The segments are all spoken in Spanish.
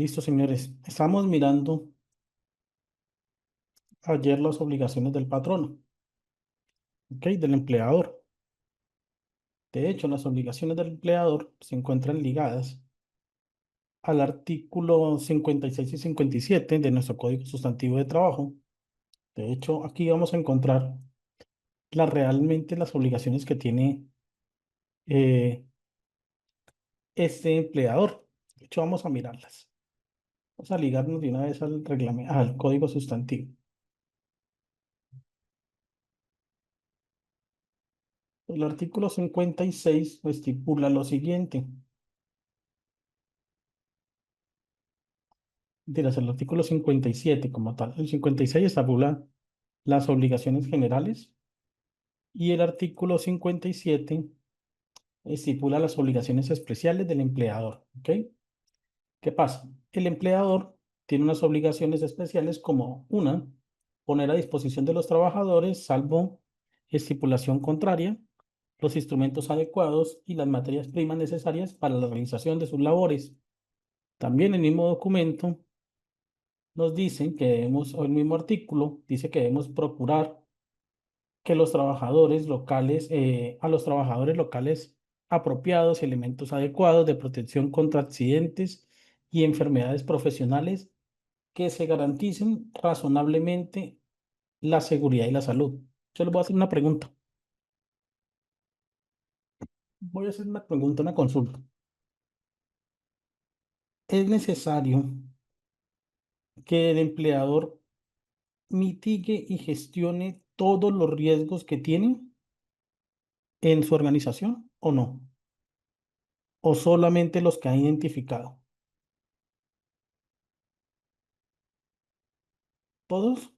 Listo, señores. Estamos mirando ayer las obligaciones del patrón, ¿ok? Del empleador. De hecho, las obligaciones del empleador se encuentran ligadas al artículo 56 y 57 de nuestro Código Sustantivo de Trabajo. De hecho, aquí vamos a encontrar realmente las obligaciones que tiene eh, este empleador. De hecho, vamos a mirarlas. Vamos a ligarnos de una vez al reglamento, al Código Sustantivo. El artículo 56 estipula lo siguiente. Mentiras, el artículo 57 como tal. El 56 estabula las obligaciones generales y el artículo 57 estipula las obligaciones especiales del empleador. ¿Ok? ¿Qué pasa? El empleador tiene unas obligaciones especiales como una, poner a disposición de los trabajadores, salvo estipulación contraria, los instrumentos adecuados y las materias primas necesarias para la realización de sus labores. También el mismo documento nos dicen que debemos, o el mismo artículo dice que debemos procurar que los trabajadores locales, a los trabajadores locales apropiados y elementos adecuados de protección contra accidentes y enfermedades profesionales que se garanticen razonablemente la seguridad y la salud. Yo les voy a hacer una pregunta. Voy a hacer una pregunta, una consulta. ¿Es necesario que el empleador mitigue y gestione todos los riesgos que tienen en su organización o no? ¿O solamente los que ha identificado? ¿Todos?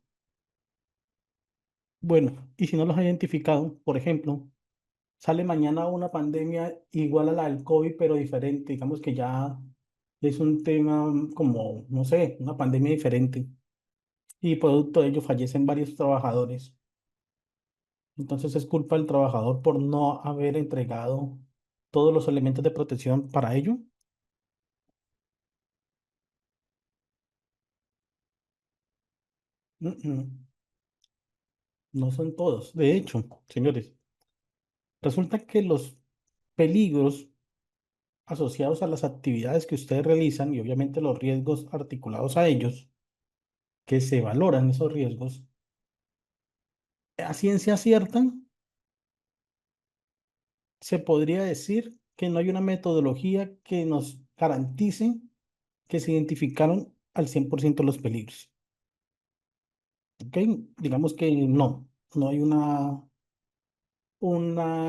Bueno, y si no los ha identificado, por ejemplo, sale mañana una pandemia igual a la del COVID, pero diferente, digamos que ya es un tema como, no sé, una pandemia diferente, y producto de ello fallecen varios trabajadores. Entonces es culpa del trabajador por no haber entregado todos los elementos de protección para ello. Mm, mm, No son todos. De hecho, señores, resulta que los peligros asociados a las actividades que ustedes realizan y obviamente los riesgos articulados a ellos, que se valoran esos riesgos, a ciencia cierta, se podría decir que no hay una metodología que nos garantice que se identificaron al 100% los peligros. ¿Ok? Digamos que no hay una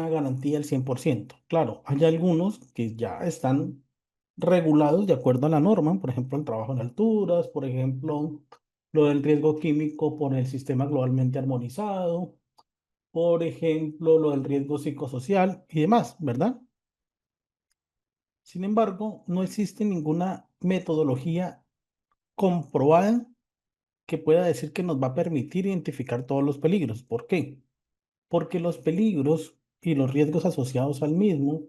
garantía al 100%. Claro, hay algunos que ya están regulados de acuerdo a la norma, por ejemplo, el trabajo en alturas, por ejemplo, lo del riesgo químico por el sistema globalmente armonizado, por ejemplo, lo del riesgo psicosocial y demás, ¿verdad? Sin embargo, no existe ninguna metodología comprobada que pueda decir que nos va a permitir identificar todos los peligros. ¿Por qué? Porque los peligros y los riesgos asociados al mismo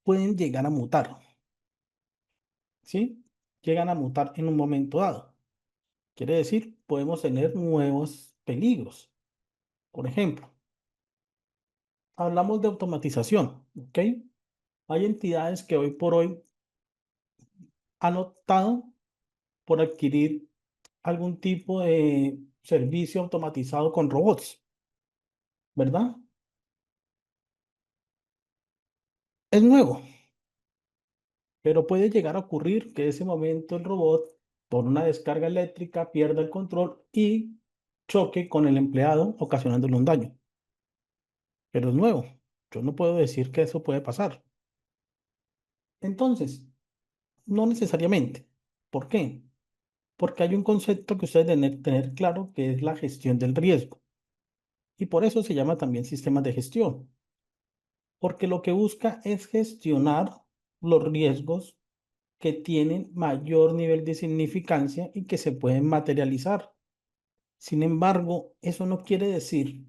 pueden llegar a mutar, ¿sí? Llegan a mutar en un momento dado. Quiere decir, podemos tener nuevos peligros. Por ejemplo, hablamos de automatización, ¿ok? Hay entidades que hoy por hoy han optado por adquirir algún tipo de servicio automatizado con robots, ¿verdad? Es nuevo, pero puede llegar a ocurrir que ese momento el robot, por una descarga eléctrica, pierda el control y choque con el empleado, ocasionándole un daño. Pero es nuevo. Yo no puedo decir que eso puede pasar. Entonces, no necesariamente. ¿Por qué? Porque hay un concepto que ustedes deben tener claro que es la gestión del riesgo. Y por eso se llama también sistemas de gestión. Porque lo que busca es gestionar los riesgos que tienen mayor nivel de significancia y que se pueden materializar. Sin embargo, eso no quiere decir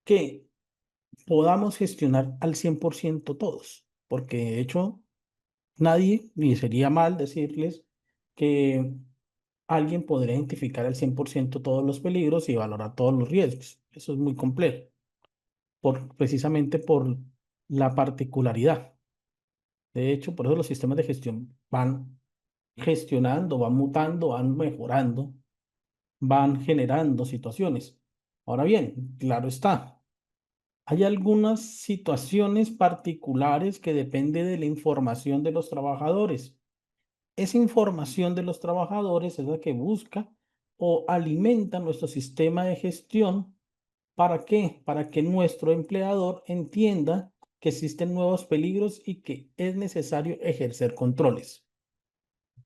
que podamos gestionar al 100% todos, porque de hecho Nadie, y sería mal decirles que alguien podrá identificar al 100% todos los peligros y valorar todos los riesgos. Eso es muy complejo, precisamente por la particularidad. De hecho, por eso los sistemas de gestión van gestionando, van mutando, van mejorando, van generando situaciones. Ahora bien, claro está, hay algunas situaciones particulares que dependen de la información de los trabajadores. Esa información de los trabajadores es la que busca o alimenta nuestro sistema de gestión. ¿Para qué? Para que nuestro empleador entienda que existen nuevos peligros y que es necesario ejercer controles.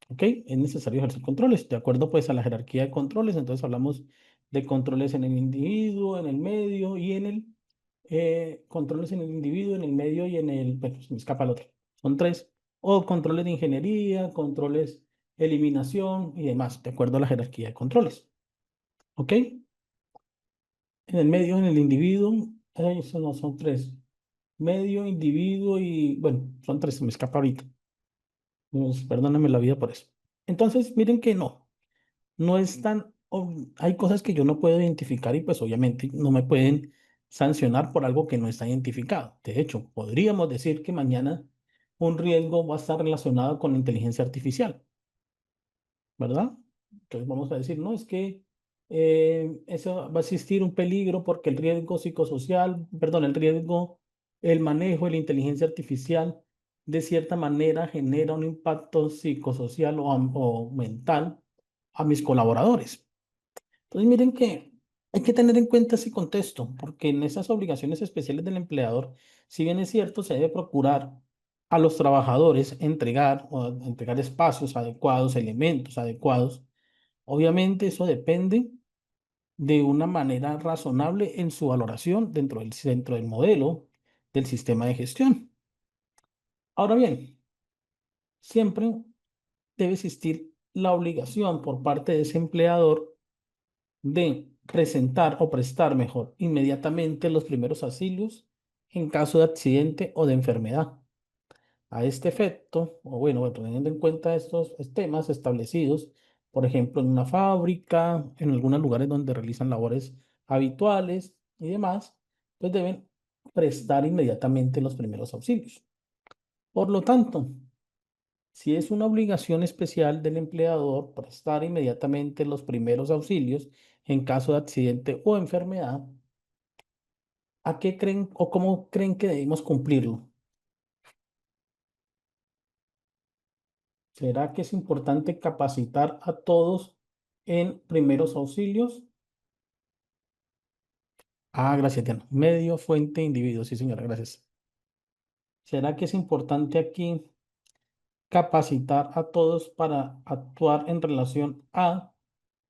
¿Ok? Es necesario ejercer controles, de acuerdo pues a la jerarquía de controles. Entonces hablamos de controles en el individuo, en el medio y en el controles en el individuo, en el medio y en el, bueno, se me escapa el otro. Son tres. O controles de ingeniería, controles de eliminación y demás, de acuerdo a la jerarquía de controles. ¿Ok? En el medio, en el individuo, eso no son tres. Medio, individuo y, bueno, son tres, se me escapa ahorita. Perdóname la vida por eso. Entonces, miren que no. No es tan, hay cosas que yo no puedo identificar y pues obviamente no me pueden sancionar por algo que no está identificado. De hecho, podríamos decir que mañana un riesgo va a estar relacionado con la inteligencia artificial, ¿verdad? Entonces vamos a decir, no, es que eso va a existir un peligro porque el riesgo psicosocial, perdón, el riesgo, el manejo de la inteligencia artificial de cierta manera genera un impacto psicosocial o mental a mis colaboradores. Entonces, miren que hay que tener en cuenta ese contexto, porque en esas obligaciones especiales del empleador, si bien es cierto, se debe procurar a los trabajadores entregar o entregar espacios adecuados, elementos adecuados. Obviamente, eso depende de una manera razonable en su valoración dentro del modelo del sistema de gestión. Ahora bien, siempre debe existir la obligación por parte de ese empleador de presentar o prestar mejor inmediatamente los primeros auxilios en caso de accidente o de enfermedad. A este efecto, o bueno, teniendo en cuenta estos temas establecidos, por ejemplo, en una fábrica, en algunos lugares donde realizan labores habituales y demás, pues deben prestar inmediatamente los primeros auxilios. Por lo tanto, si es una obligación especial del empleador prestar inmediatamente los primeros auxilios en caso de accidente o enfermedad, ¿a qué creen o cómo creen que debemos cumplirlo? ¿Será que es importante capacitar a todos en primeros auxilios? Ah, gracias, Diana. Medio, fuente, individuo. Sí, señora, gracias. ¿Será que es importante aquí capacitar a todos para actuar en relación a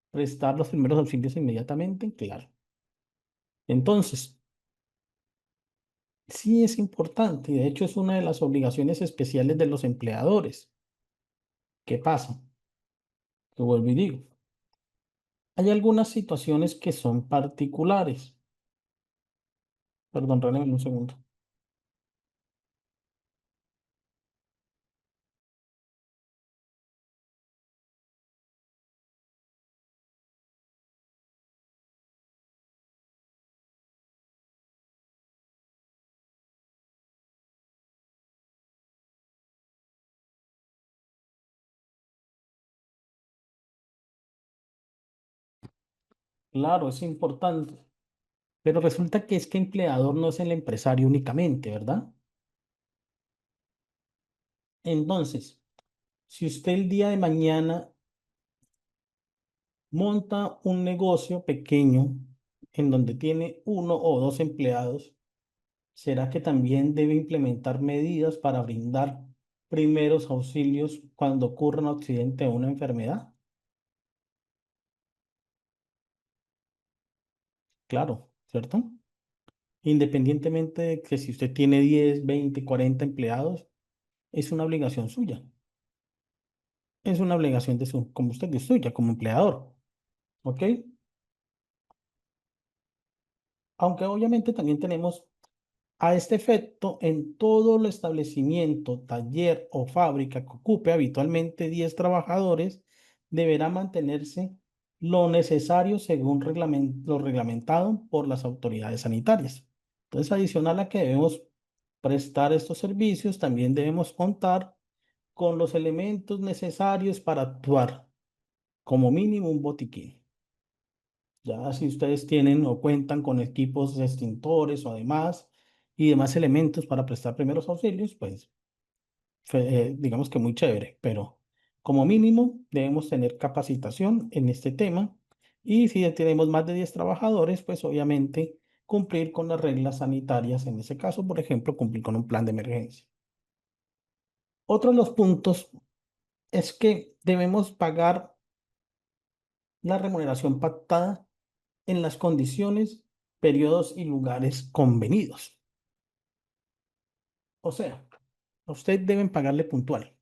prestar los primeros auxilios inmediatamente? Claro. Entonces, sí es importante y de hecho es una de las obligaciones especiales de los empleadores. ¿Qué pasa? Que vuelvo y digo, hay algunas situaciones que son particulares. Perdón, regálame un segundo. Claro, es importante, pero resulta que es que empleador no es el empresario únicamente, ¿verdad? Entonces, si usted el día de mañana monta un negocio pequeño en donde tiene uno o dos empleados, ¿será que también debe implementar medidas para brindar primeros auxilios cuando ocurra un accidente o una enfermedad? Claro, ¿cierto? Independientemente de que si usted tiene 10, 20, 40 empleados, es una obligación suya. Es una obligación de su, como usted, de suya, como empleador. ¿Ok? Aunque obviamente también tenemos A este efecto, en todo el establecimiento, taller o fábrica que ocupe habitualmente 10 trabajadores, deberá mantenerse lo necesario según lo reglamentado por las autoridades sanitarias. Entonces, adicional a que debemos prestar estos servicios, también debemos contar con los elementos necesarios para actuar, como mínimo un botiquín. Ya si ustedes tienen o cuentan con equipos de extintores o demás y demás elementos para prestar primeros auxilios, pues digamos que muy chévere, pero como mínimo debemos tener capacitación en este tema y si ya tenemos más de 10 trabajadores, pues obviamente cumplir con las reglas sanitarias, en ese caso, por ejemplo, cumplir con un plan de emergencia. Otro de los puntos es que debemos pagar la remuneración pactada en las condiciones, periodos y lugares convenidos. O sea, a usted deben pagarle puntual.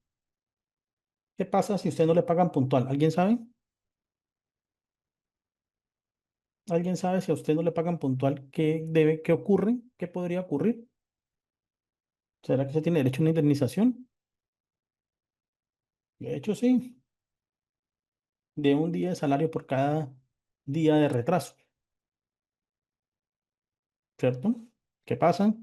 ¿Qué pasa si usted no le pagan puntual? ¿Alguien sabe? ¿Alguien sabe si a usted no le pagan puntual qué ocurre? ¿Qué podría ocurrir? ¿Será que se tiene derecho a una indemnización? De hecho, sí, de un día de salario por cada día de retraso, ¿cierto? ¿Qué pasa?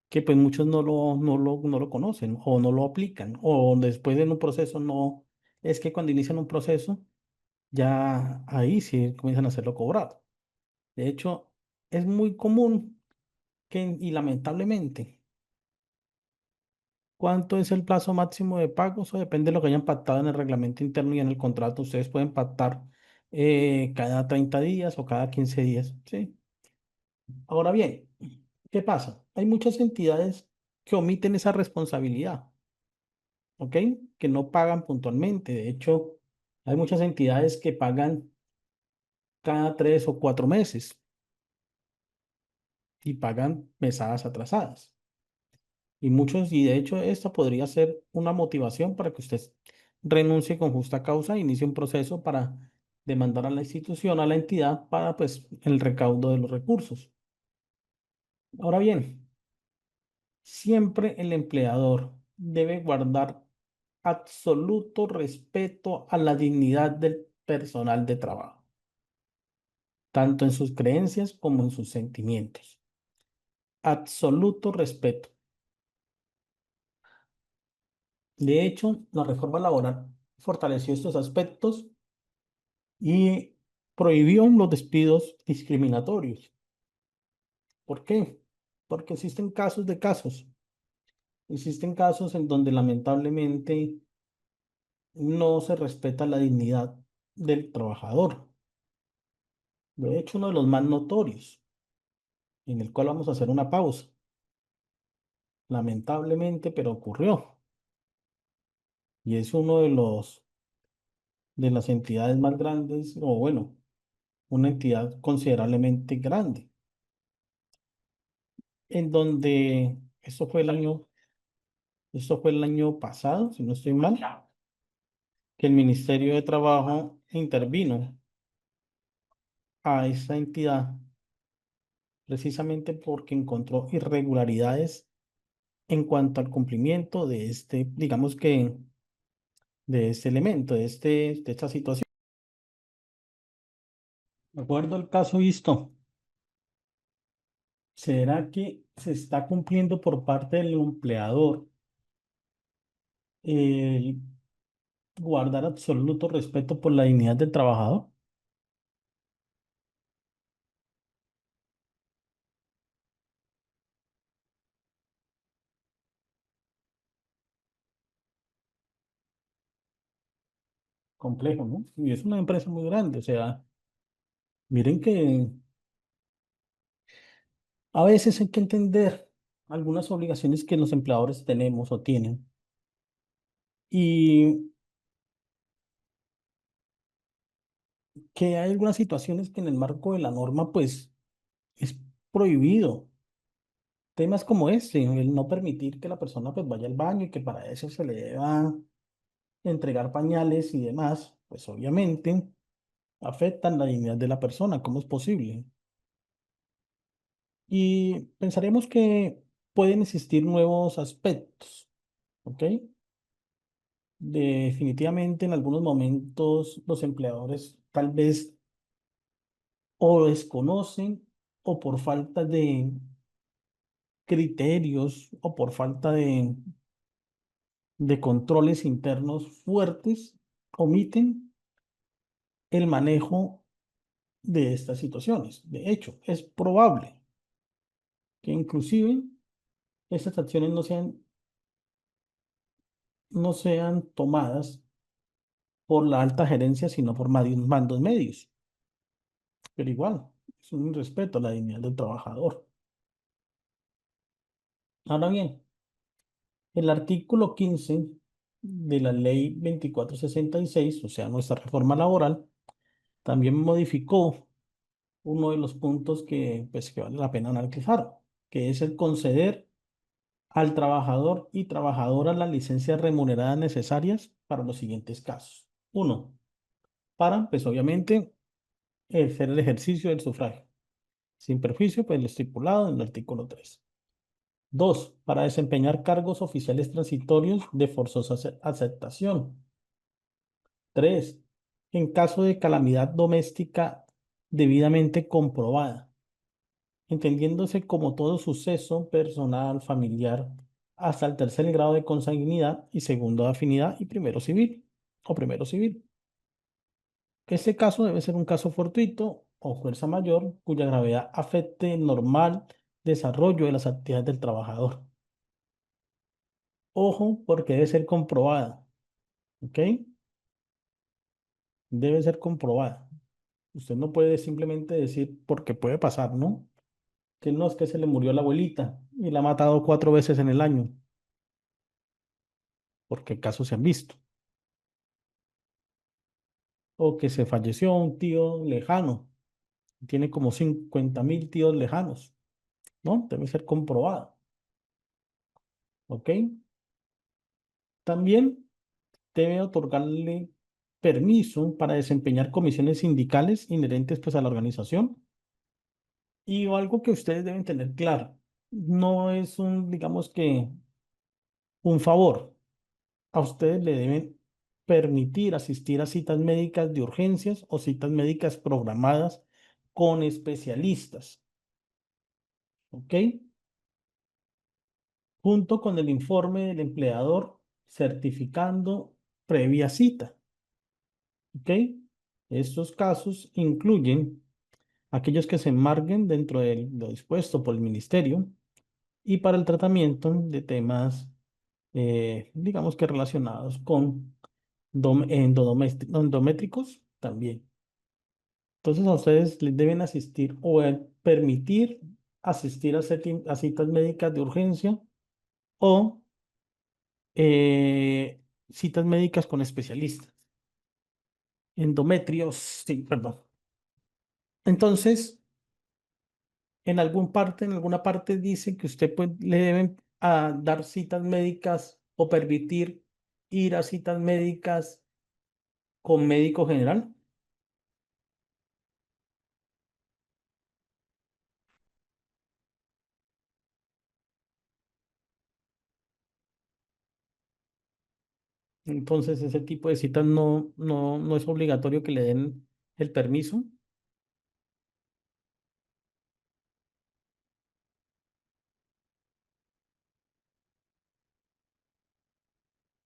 Que pues muchos no lo conocen o no lo aplican o después en un proceso no, es que cuando inician un proceso ya ahí sí comienzan a hacerlo cobrar. De hecho, es muy común y lamentablemente, ¿cuánto es el plazo máximo de pago? Eso depende de lo que hayan pactado en el reglamento interno y en el contrato. Ustedes pueden pactar cada 30 días o cada 15 días, ¿sí? Ahora bien, ¿qué pasa? Hay muchas entidades que omiten esa responsabilidad, ¿ok? Que no pagan puntualmente. De hecho, hay muchas entidades que pagan cada 3 o 4 meses y pagan mesadas atrasadas. Y de hecho, esta podría ser una motivación para que usted renuncie con justa causa e inicie un proceso para demandar a la institución, a la entidad, para pues el recaudo de los recursos. Ahora bien, siempre el empleador debe guardar absoluto respeto a la dignidad del personal de trabajo, tanto en sus creencias como en sus sentimientos. Absoluto respeto. De hecho, la reforma laboral fortaleció estos aspectos y prohibió los despidos discriminatorios. ¿Por qué? Porque existen casos de casos. Existen casos en donde lamentablemente no se respeta la dignidad del trabajador. De hecho, uno de los más notorios, en el cual vamos a hacer una pausa, lamentablemente, pero ocurrió. Y es uno de las entidades más grandes, o bueno, una entidad considerablemente grande, en donde esto fue el año pasado, si no estoy mal, que el Ministerio de Trabajo intervino a esa entidad precisamente porque encontró irregularidades en cuanto al cumplimiento de este, digamos que, de este elemento, de esta situación. De acuerdo al caso visto, ¿será que se está cumpliendo por parte del empleador el guardar absoluto respeto por la dignidad del trabajador? Complejo, ¿no? Y es una empresa muy grande, o sea, miren que a veces hay que entender algunas obligaciones que los empleadores tenemos o tienen y que hay algunas situaciones que en el marco de la norma pues es prohibido. Temas como este, el no permitir que la persona pues vaya al baño y que para eso se le deba entregar pañales y demás, pues obviamente afectan la dignidad de la persona. ¿Cómo es posible? Y pensaremos que pueden existir nuevos aspectos, ¿ok? Definitivamente en algunos momentos los empleadores tal vez o desconocen o por falta de criterios o por falta de controles internos fuertes, omiten el manejo de estas situaciones. De hecho, es probable que inclusive estas acciones no sean tomadas por la alta gerencia, sino por mandos medios. Pero igual, es un respeto a la dignidad del trabajador. Ahora bien, el artículo 15 de la ley 2466, o sea, nuestra reforma laboral, también modificó uno de los puntos que vale la pena analizar, que es el conceder al trabajador y trabajadora las licencias remuneradas necesarias para los siguientes casos. Uno, para, pues obviamente, hacer el ejercicio del sufragio, sin perjuicio, pues lo estipulado en el artículo 3. Dos, para desempeñar cargos oficiales transitorios de forzosa aceptación. Tres, en caso de calamidad doméstica debidamente comprobada, entendiéndose como todo suceso personal, familiar, hasta el tercer grado de consanguinidad y segundo de afinidad y primero civil o primero civil. Este caso debe ser un caso fortuito o fuerza mayor cuya gravedad afecte el normal desarrollo de las actividades del trabajador. Ojo, porque debe ser comprobada, ¿ok? Debe ser comprobada. Usted no puede simplemente decir, porque puede pasar, ¿no? Que no es que se le murió la abuelita y la ha matado 4 veces en el año, porque casos se han visto. O que se falleció un tío lejano, tiene como 50.000 tíos lejanos, ¿no? Debe ser comprobada, ¿ok? También debe otorgarle permiso para desempeñar comisiones sindicales inherentes pues a la organización. Y algo que ustedes deben tener claro, no es digamos que, un favor. A ustedes le deben permitir asistir a citas médicas de urgencias o citas médicas programadas con especialistas, ¿ok? Junto con el informe del empleador certificando previa cita, ¿ok? Estos casos incluyen aquellos que se enmarquen dentro de lo dispuesto por el ministerio y para el tratamiento de temas, digamos que relacionados con endométricos también. Entonces a ustedes les deben asistir o permitir asistir a citas médicas de urgencia o citas médicas con especialistas. Endometrios, sí, perdón. Entonces, en alguna parte dice que usted pues, le deben dar citas médicas o permitir ir a citas médicas con médico general. Entonces, ese tipo de citas no es obligatorio que le den el permiso.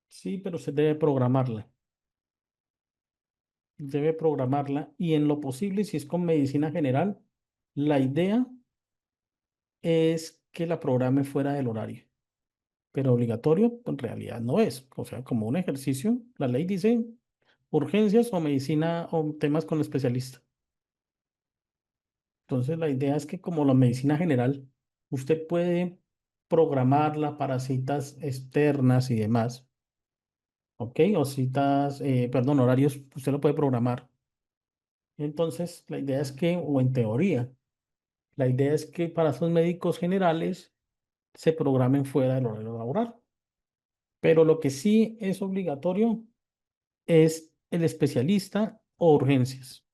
Sí, pero usted debe programarla. Debe programarla y en lo posible, si es con medicina general, la idea es que la programe fuera del horario, pero obligatorio en realidad no es. O sea, como un ejercicio, la ley dice urgencias o medicina o temas con especialista. Entonces, la idea es que como la medicina general, usted puede programarla para citas externas y demás, ¿ok? O citas, perdón, horarios, usted lo puede programar. Entonces, la idea es que, o en teoría, la idea es que para esos médicos generales se programen fuera del horario laboral. Pero lo que sí es obligatorio es el especialista o urgencias.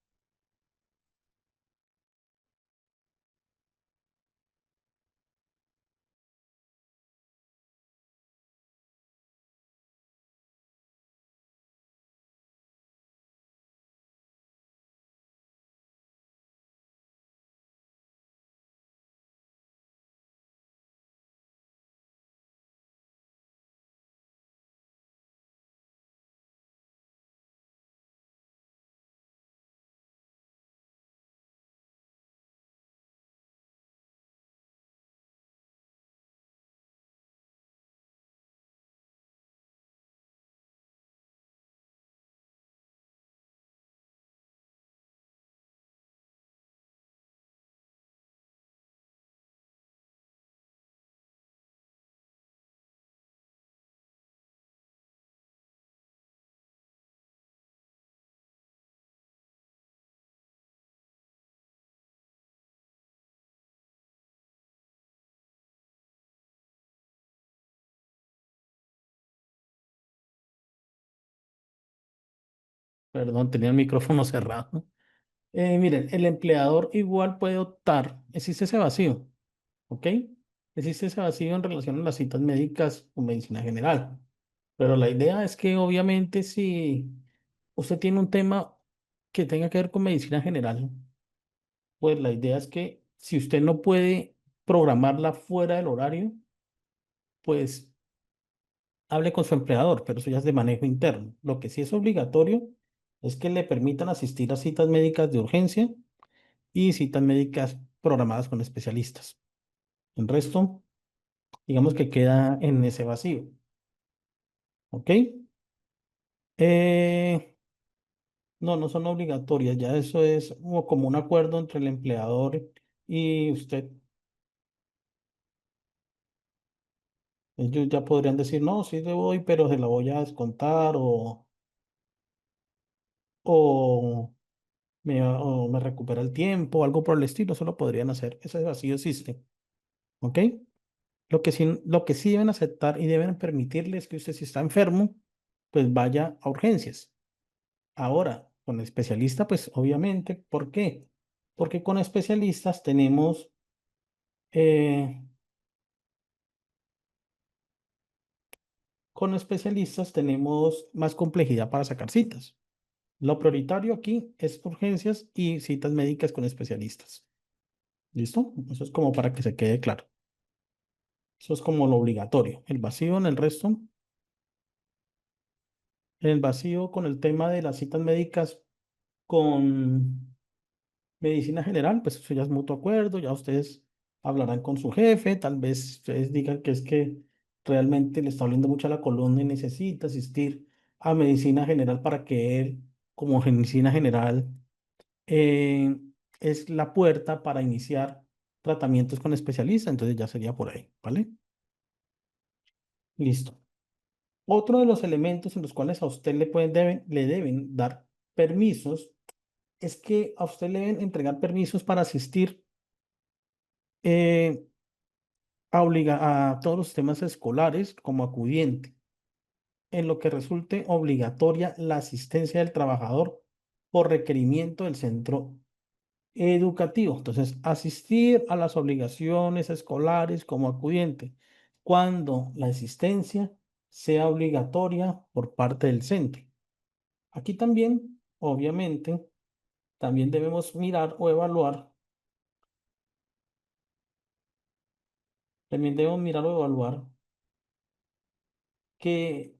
Perdón, tenía el micrófono cerrado. Miren, el empleador igual puede optar, existe ese vacío, ¿ok? Existe ese vacío en relación a las citas médicas o medicina general. Pero la idea es que obviamente si usted tiene un tema que tenga que ver con medicina general, pues la idea es que si usted no puede programarla fuera del horario, pues hable con su empleador, pero eso ya es de manejo interno. Lo que sí es obligatorio es que le permitan asistir a citas médicas de urgencia y citas médicas programadas con especialistas. El resto, digamos que queda en ese vacío, ¿ok? Eh, no, no son obligatorias, ya eso es como un acuerdo entre el empleador y usted. Ellos ya podrían decir, no, sí le voy, pero se la voy a descontar o o me recupera el tiempo, algo por el estilo, eso lo podrían hacer. Ese vacío existe, ¿ok? Lo que sí deben aceptar y deben permitirles que usted, si está enfermo, pues vaya a urgencias. Ahora, con especialista, pues obviamente, ¿por qué? Porque con especialistas eh, tenemos más complejidad para sacar citas. Lo prioritario aquí es urgencias y citas médicas con especialistas. ¿Listo? Eso es como para que se quede claro. Eso es como lo obligatorio. El vacío en el resto, el vacío con el tema de las citas médicas con medicina general, pues eso ya es mutuo acuerdo, ya ustedes hablarán con su jefe, tal vez ustedes digan que es que realmente le está doliendo mucho a la columna y necesita asistir a medicina general para que él, como medicina general, eh, es la puerta para iniciar tratamientos con especialistas, entonces ya sería por ahí, ¿vale? Listo. Otro de los elementos en los cuales a usted le deben dar permisos es que a usted le deben entregar permisos para asistir eh, a todos los sistemas escolares como acudiente, en lo que resulte obligatoria la asistencia del trabajador por requerimiento del centro educativo. Entonces, asistir a las obligaciones escolares como acudiente cuando la asistencia sea obligatoria por parte del centro. Aquí también, obviamente, también debemos mirar o evaluar, también debemos mirar o evaluar que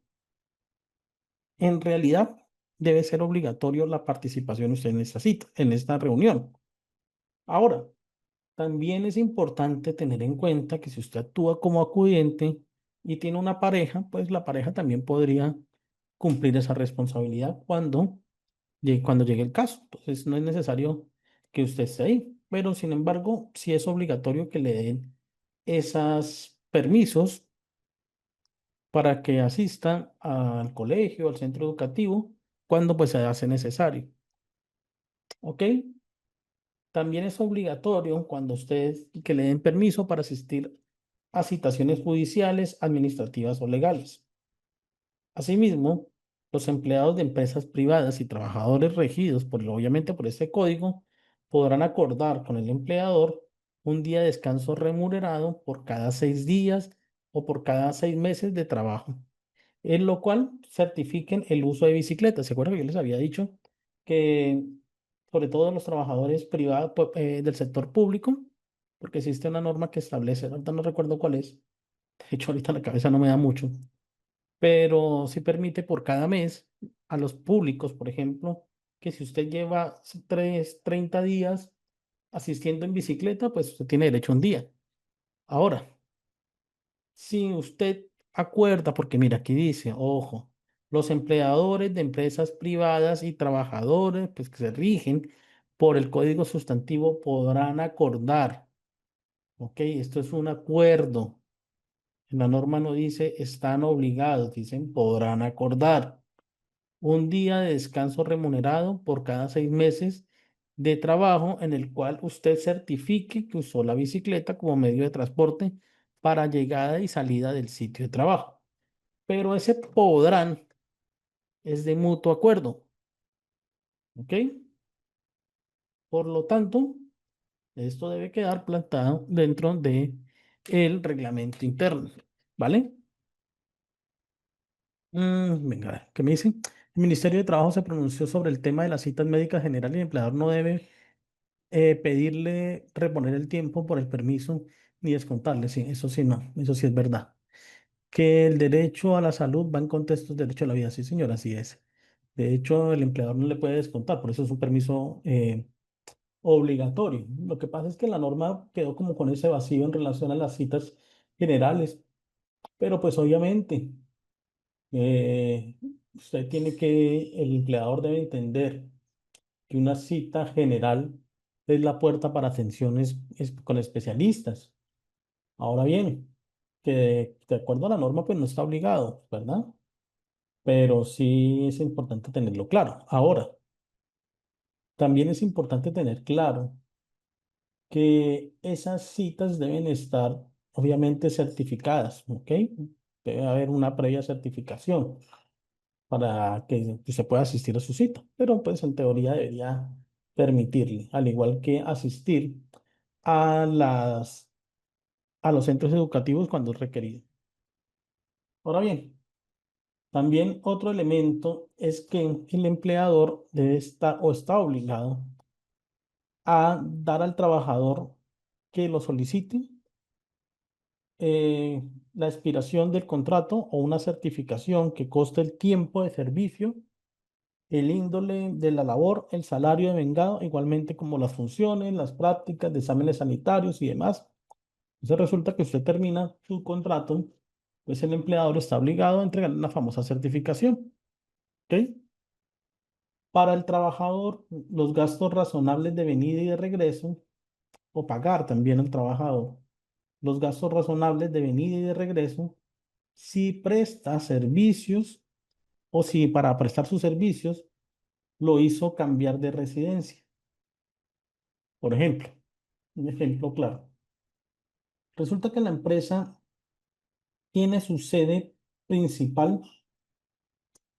en realidad debe ser obligatorio la participación de usted en esta cita, en esta reunión. Ahora, también es importante tener en cuenta que si usted actúa como acudiente y tiene una pareja, pues la pareja también podría cumplir esa responsabilidad cuando llegue el caso. Entonces, no es necesario que usted esté ahí, pero sin embargo, sí es obligatorio que le den esos permisos para que asistan al colegio, al centro educativo, cuando pues se hace necesario. ¿Ok? También es obligatorio cuando ustedes que le den permiso para asistir a citaciones judiciales, administrativas o legales. Asimismo, los empleados de empresas privadas y trabajadores regidos obviamente por este código podrán acordar con el empleador un día de descanso remunerado por cada 6 días o por cada 6 meses de trabajo, en lo cual certifiquen el uso de bicicletas. ¿Se acuerdan que yo les había dicho que, sobre todo los trabajadores privados del sector público, porque existe una norma que establece, ahorita no recuerdo cuál es, de hecho ahorita la cabeza no me da mucho, pero sí permite por cada mes a los públicos, por ejemplo, que si usted lleva 30 días asistiendo en bicicleta, pues usted tiene derecho a un día. Ahora, si usted acuerda, porque mira, aquí dice, ojo, los empleadores de empresas privadas y trabajadores, pues que se rigen por el código sustantivo podrán acordar, ¿ok? Esto es un acuerdo. En la norma no dice están obligados, dicen podrán acordar un día de descanso remunerado por cada 6 meses de trabajo en el cual usted certifique que usó la bicicleta como medio de transporte para llegada y salida del sitio de trabajo. Pero ese podrán es de mutuo acuerdo. ¿Ok? Por lo tanto, esto debe quedar plantado dentro de el reglamento interno. ¿Vale? Venga, a ver, ¿qué me dicen? El Ministerio de Trabajo se pronunció sobre el tema de las citas médicas generales y el empleador no debe pedirle reponer el tiempo por el permiso ni descontarle. Sí, eso sí es verdad. Que el derecho a la salud va en contextos de derecho a la vida. Sí, señora, así es. De hecho, el empleador no le puede descontar, por eso es un permiso obligatorio. Lo que pasa es que la norma quedó como con ese vacío en relación a las citas generales, pero pues obviamente eh, usted tiene que, el empleador debe entender que una cita general es la puerta para atenciones con especialistas. Ahora bien, que de acuerdo a la norma, pues no está obligado, ¿verdad? Pero sí es importante tenerlo claro. Ahora, también es importante tener claro que esas citas deben estar obviamente certificadas, ¿ok? Debe haber una previa certificación para que se pueda asistir a su cita, pero pues en teoría debería permitirle, al igual que asistir a a los centros educativos cuando es requerido. Ahora bien, también otro elemento es que el empleador debe estar o está obligado a dar al trabajador que lo solicite eh, la expiración del contrato o una certificación que coste el tiempo de servicio, el índole de la labor, el salario de vengado, igualmente como las funciones, las prácticas de exámenes sanitarios y demás. Entonces resulta que usted termina su contrato, pues el empleador está obligado a entregar una famosa certificación. ¿Ok? Para el trabajador, los gastos razonables de venida y de regreso, o pagar también al trabajador los gastos razonables de venida y de regreso, si presta servicios o si para prestar sus servicios lo hizo cambiar de residencia. Por ejemplo, un ejemplo claro. Resulta que la empresa tiene su sede principal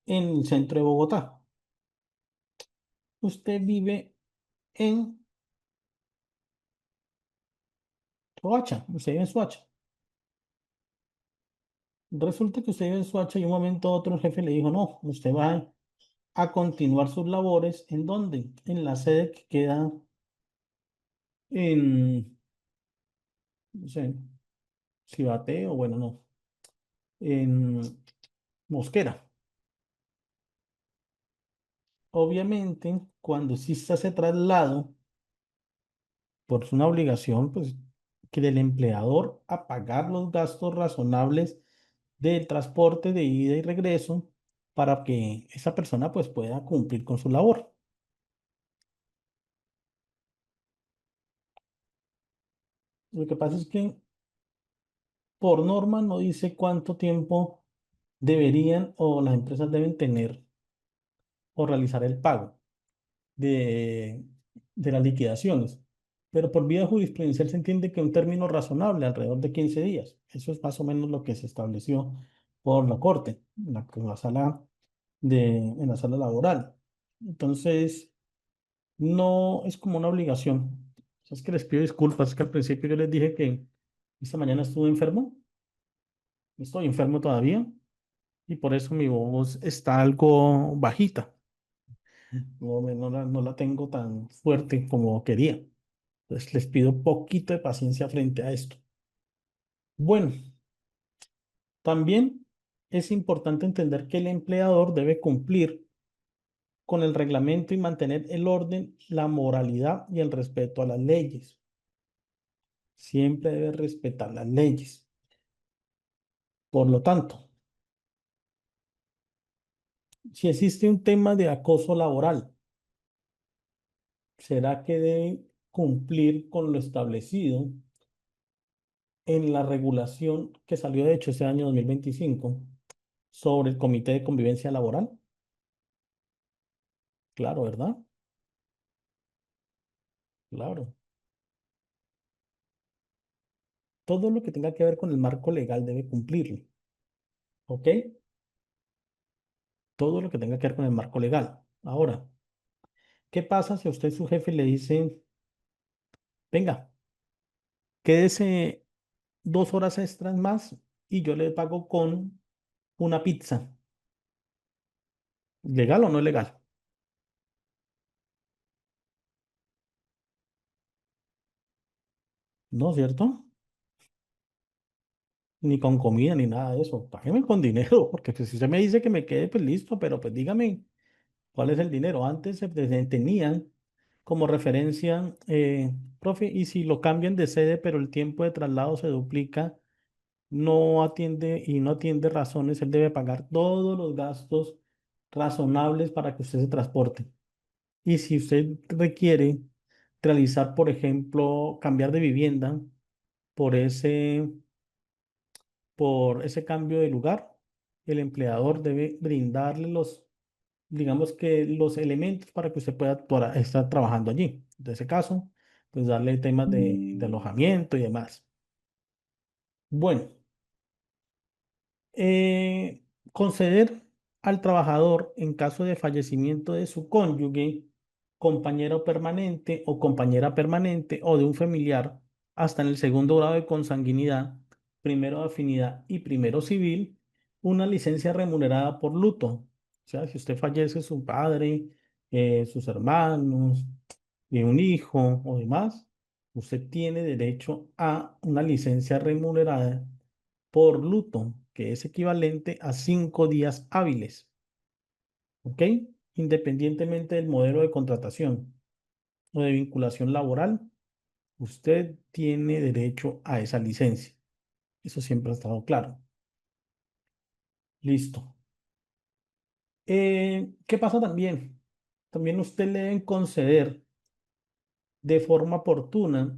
en el centro de Bogotá. Usted vive en Soacha, usted vive en Soacha. Resulta que usted vive en Soacha y un momento a otro el jefe le dijo, no, usted va a continuar sus labores. ¿En dónde? En la sede que queda en, no sé, Cibaté o bueno, no, en Mosquera. Obviamente, cuando exista ese traslado, por una obligación, pues, que del empleador a pagar los gastos razonables del transporte de ida y regreso para que esa persona pues pueda cumplir con su labor. Lo que pasa es que por norma no dice cuánto tiempo deberían o las empresas deben tener o realizar el pago de, de las liquidaciones. Pero por vía jurisprudencial se entiende que un término razonable, alrededor de 15 días. Eso es más o menos lo que se estableció por la Corte, en la sala en la sala laboral. Entonces, no es como una obligación. Es que les pido disculpas, es que al principio yo les dije que esta mañana estuve enfermo, estoy enfermo todavía y por eso mi voz está algo bajita. No la tengo tan fuerte como quería. Entonces les pido un poquito de paciencia frente a esto. Bueno, también es importante entender que el empleador debe cumplir con el reglamento y mantener el orden, la moralidad y el respeto a las leyes. Siempre debe respetar las leyes. Por lo tanto, si existe un tema de acoso laboral, será que debe cumplir con lo establecido en la regulación que salió de hecho este año 2025 sobre el Comité de Convivencia Laboral. Claro, ¿verdad? Claro. Todo lo que tenga que ver con el marco legal debe cumplirlo. ¿Ok? Todo lo que tenga que ver con el marco legal. Ahora, ¿Qué pasa si a usted su jefe le dice, venga, quédese 2 horas extras más y yo le pago con una pizza? ¿Legal o no legal? ¿No es cierto? Ni con comida ni nada de eso. Págame con dinero, porque pues, si usted me dice que me quede, pues listo, pero pues dígame cuál es el dinero. Antes tenían como referencia, profe, y si lo cambian de sede, pero el tiempo de traslado se duplica, no atiende y no atiende razones, él debe pagar todos los gastos razonables para que usted se transporte. Y si usted requiere realizar, por ejemplo, cambiar de vivienda por ese cambio de lugar, el empleador debe brindarle digamos que los elementos para que usted pueda estar trabajando allí. En ese caso, pues darle temas de alojamiento y demás. Bueno. eh, Conceder al trabajador en caso de fallecimiento de su cónyuge, compañero permanente o compañera permanente o de un familiar hasta en el segundo grado de consanguinidad, primero de afinidad y primero civil, una licencia remunerada por luto. O sea, si usted fallece su padre, sus hermanos, un hijo o demás, usted tiene derecho a una licencia remunerada por luto, que es equivalente a 5 días hábiles, ¿ok? Independientemente del modelo de contratación o de vinculación laboral, usted tiene derecho a esa licencia. Eso siempre ha estado claro. Listo. ¿Qué pasa también? También usted le deben conceder de forma oportuna,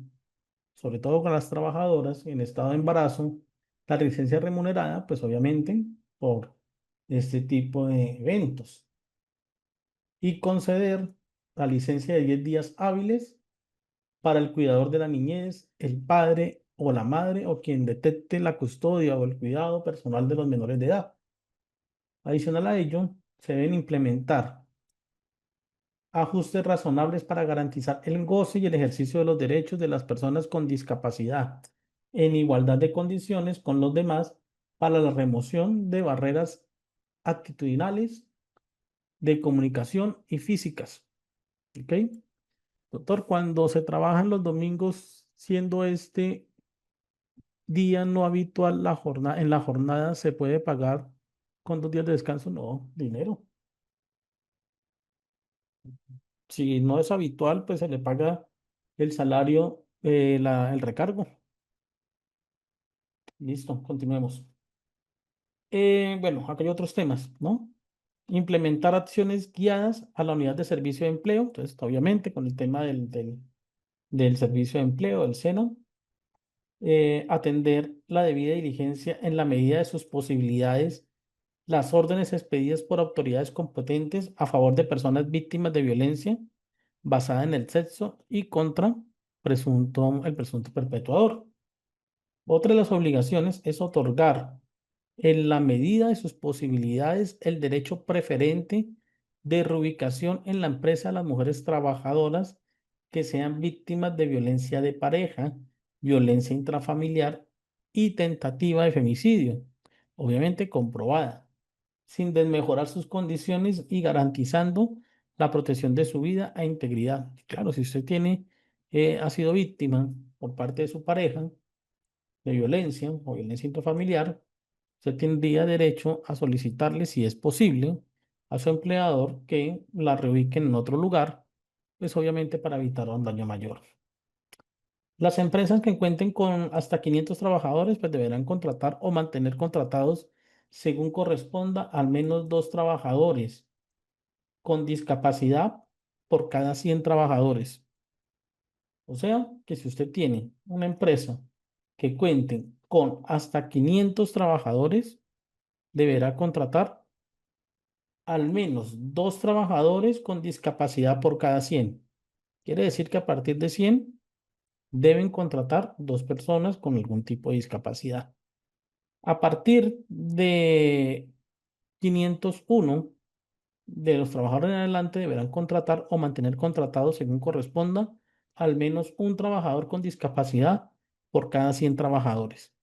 sobre todo con las trabajadoras en estado de embarazo, la licencia remunerada, pues obviamente por este tipo de eventos. Y conceder la licencia de 10 días hábiles para el cuidador de la niñez, el padre o la madre o quien detecte la custodia o el cuidado personal de los menores de edad. Adicional a ello, se deben implementar ajustes razonables para garantizar el goce y el ejercicio de los derechos de las personas con discapacidad en igualdad de condiciones con los demás para la remoción de barreras actitudinales, de comunicación y físicas. ¿Ok? Doctor, cuando se trabajan los domingos, siendo este día no habitual en la jornada, ¿se puede pagar con 2 días de descanso? No, dinero. Si no es habitual, pues se le paga el salario, el recargo. Listo, continuemos. Bueno, acá hay otros temas, ¿no? Implementar acciones guiadas a la unidad de servicio de empleo. Entonces, obviamente, con el tema del servicio de empleo, del SENA, atender la debida diligencia en la medida de sus posibilidades las órdenes expedidas por autoridades competentes a favor de personas víctimas de violencia basada en el sexo y contra el presunto perpetuador. Otra de las obligaciones es otorgar en la medida de sus posibilidades el derecho preferente de reubicación en la empresa a las mujeres trabajadoras que sean víctimas de violencia de pareja, violencia intrafamiliar y tentativa de femicidio, obviamente comprobada, sin desmejorar sus condiciones y garantizando la protección de su vida e integridad. Claro, si usted ha sido víctima por parte de su pareja de violencia o violencia intrafamiliar, usted tendría derecho a solicitarle, si es posible, a su empleador que la reubiquen en otro lugar, pues obviamente para evitar un daño mayor. Las empresas que cuenten con hasta 500 trabajadores, pues deberán contratar o mantener contratados según corresponda al menos 2 trabajadores con discapacidad por cada 100 trabajadores. O sea, que si usted tiene una empresa que cuente con hasta 500 trabajadores, deberá contratar al menos 2 trabajadores con discapacidad por cada 100. Quiere decir que a partir de 100 deben contratar 2 personas con algún tipo de discapacidad. A partir de 501 De los trabajadores en adelante deberán contratar o mantener contratados según corresponda al menos un trabajador con discapacidad por cada 100 trabajadores.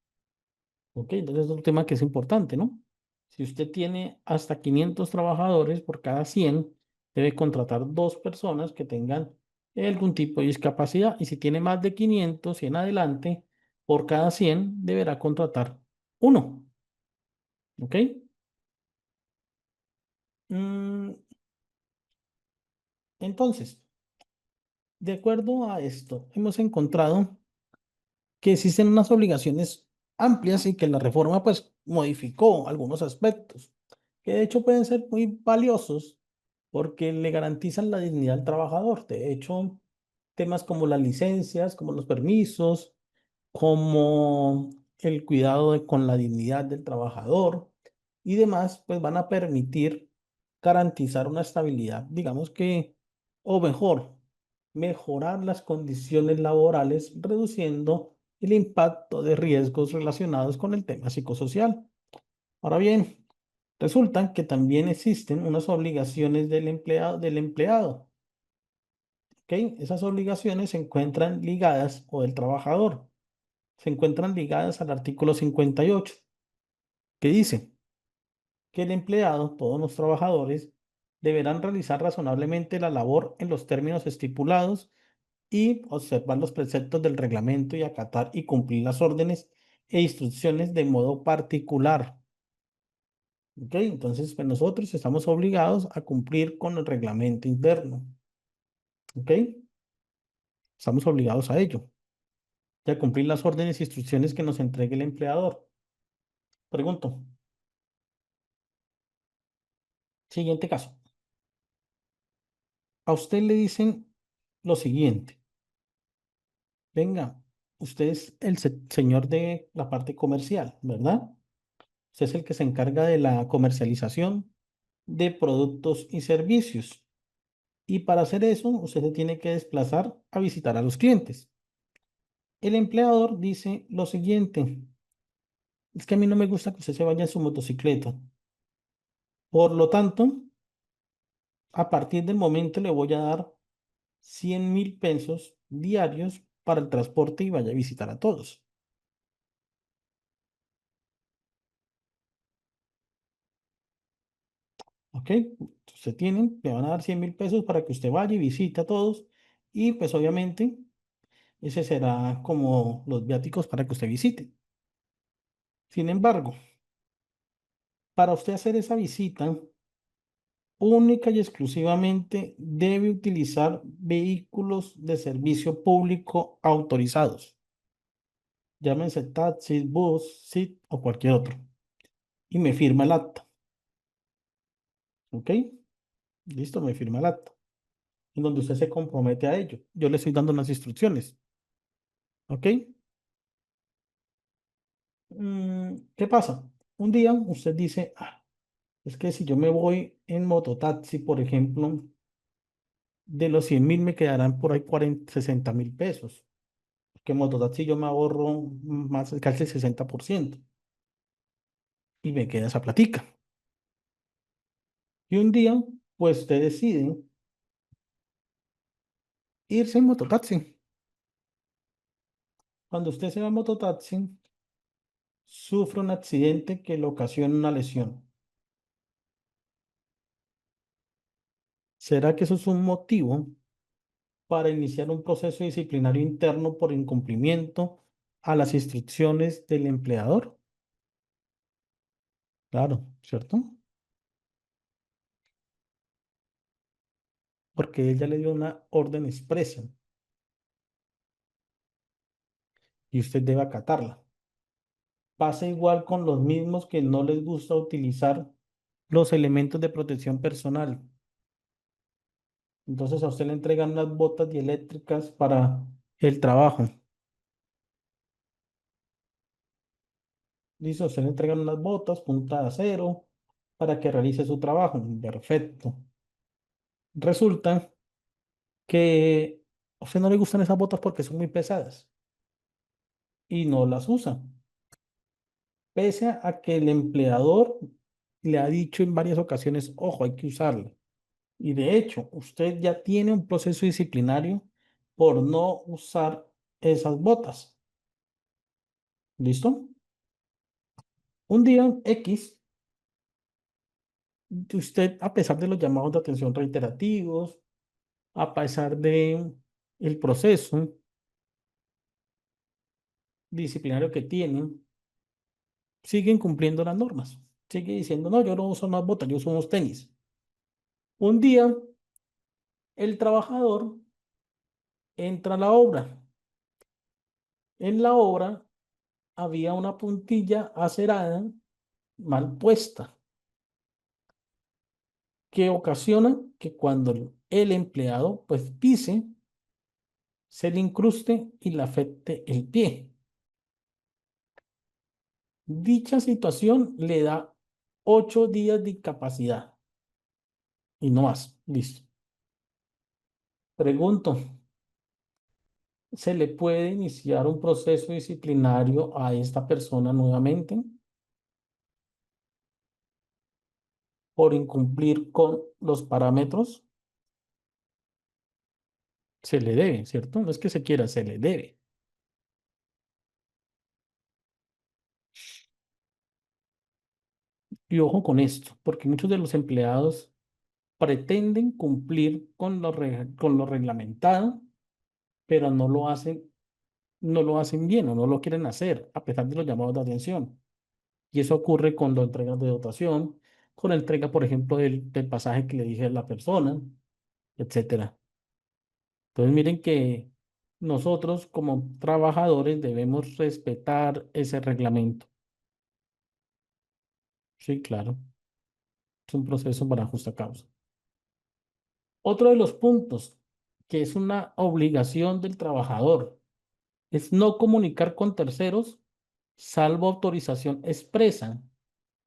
¿Ok? Entonces es un tema que es importante, ¿no? Si usted tiene hasta 500 trabajadores por cada 100, debe contratar dos personas que tengan algún tipo de discapacidad. Y si tiene más de 500 y en adelante, por cada 100 deberá contratar uno. ¿Ok? Mm, entonces, de acuerdo a esto, hemos encontrado que existen unas obligaciones amplias y que la reforma pues modificó algunos aspectos, que de hecho pueden ser muy valiosos porque le garantizan la dignidad al trabajador. De hecho, temas como las licencias, como los permisos, como el cuidado con la dignidad del trabajador y demás, pues van a permitir garantizar una estabilidad, digamos que, o mejor, mejorar las condiciones laborales, reduciendo el impacto de riesgos relacionados con el tema psicosocial. Ahora bien, resulta que también existen unas obligaciones del empleado, ¿ok? Esas obligaciones se encuentran ligadas, o del trabajador, se encuentran ligadas al artículo 58, que dice que el empleado, todos los trabajadores, deberán realizar razonablemente la labor en los términos estipulados y observar los preceptos del reglamento y acatar y cumplir las órdenes e instrucciones de modo particular. ¿Ok? Entonces, pues nosotros estamos obligados a cumplir con el reglamento interno. ¿Ok? Estamos obligados a ello y a cumplir las órdenes e instrucciones que nos entregue el empleador. Pregunto, siguiente caso. A usted le dicen lo siguiente: venga, usted es el señor de la parte comercial, ¿verdad? Usted es el que se encarga de la comercialización de productos y servicios. Y para hacer eso, usted se tiene que desplazar a visitar a los clientes. El empleador dice lo siguiente: es que a mí no me gusta que usted se vaya en su motocicleta. Por lo tanto, a partir del momento le voy a dar 100.000 pesos diarios para el transporte y vaya a visitar a todos. ¿Ok? Usted tiene, le van a dar 100.000 pesos para que usted vaya y visite a todos. Y pues obviamente ese será como los viáticos para que usted visite. Sin embargo, para usted hacer esa visita, única y exclusivamente debe utilizar vehículos de servicio público autorizados. Llámense taxi, bus, SIT o cualquier otro. Y me firma el acta. ¿Ok? Listo, me firma el acta. En donde usted se compromete a ello. Yo le estoy dando unas instrucciones. ¿Ok? ¿Qué pasa? Un día usted dice: "Ah, es que si yo me voy en mototaxi, por ejemplo, de los 100.000 me quedarán por ahí 60.000 pesos. Que en mototaxi yo me ahorro más, casi el 60%, y me queda esa platica. Y un día, pues usted decide irse en mototaxi. Cuando usted se va en mototaxi, sufre un accidente que le ocasiona una lesión. ¿Será que eso es un motivo para iniciar un proceso disciplinario interno por incumplimiento a las instrucciones del empleador? Claro, ¿cierto? Porque ella le dio una orden expresa y usted debe acatarla. Pasa igual con los mismos que no les gusta utilizar los elementos de protección personal. Entonces a usted le entregan unas botas dieléctricas para el trabajo. Listo, a usted le entregan unas botas punta de acero para que realice su trabajo. Perfecto. Resulta que a usted no le gustan esas botas porque son muy pesadas y no las usa. Pese a que el empleador le ha dicho en varias ocasiones, ojo, hay que usarla. Y de hecho, usted ya tiene un proceso disciplinario por no usar esas botas. ¿Listo? Un día X, usted, a pesar de los llamados de atención reiterativos, a pesar de el proceso disciplinario que tienen, siguen cumpliendo las normas. Sigue diciendo, no, yo no uso más botas, yo uso unos tenis. Un día, el trabajador entra a la obra. En la obra había una puntilla acerada mal puesta, que ocasiona que cuando el empleado pues pise, se le incruste y le afecte el pie. Dicha situación le da 8 días de incapacidad y no más. Listo. Pregunto, ¿se le puede iniciar un proceso disciplinario a esta persona nuevamente por incumplir con los parámetros? Se le debe, ¿cierto? No es que se quiera, se le debe. Y ojo con esto, porque muchos de los empleados pretenden cumplir con lo reglamentado, pero no lo hacen bien o no lo quieren hacer, a pesar de los llamados de atención. Y eso ocurre con las entregas de dotación, con la entrega, por ejemplo, del pasaje que le dije a la persona, etcétera. Entonces, miren que nosotros como trabajadores debemos respetar ese reglamento. Sí, claro, es un proceso para justa causa. Otro de los puntos que es una obligación del trabajador es no comunicar con terceros, salvo autorización expresa,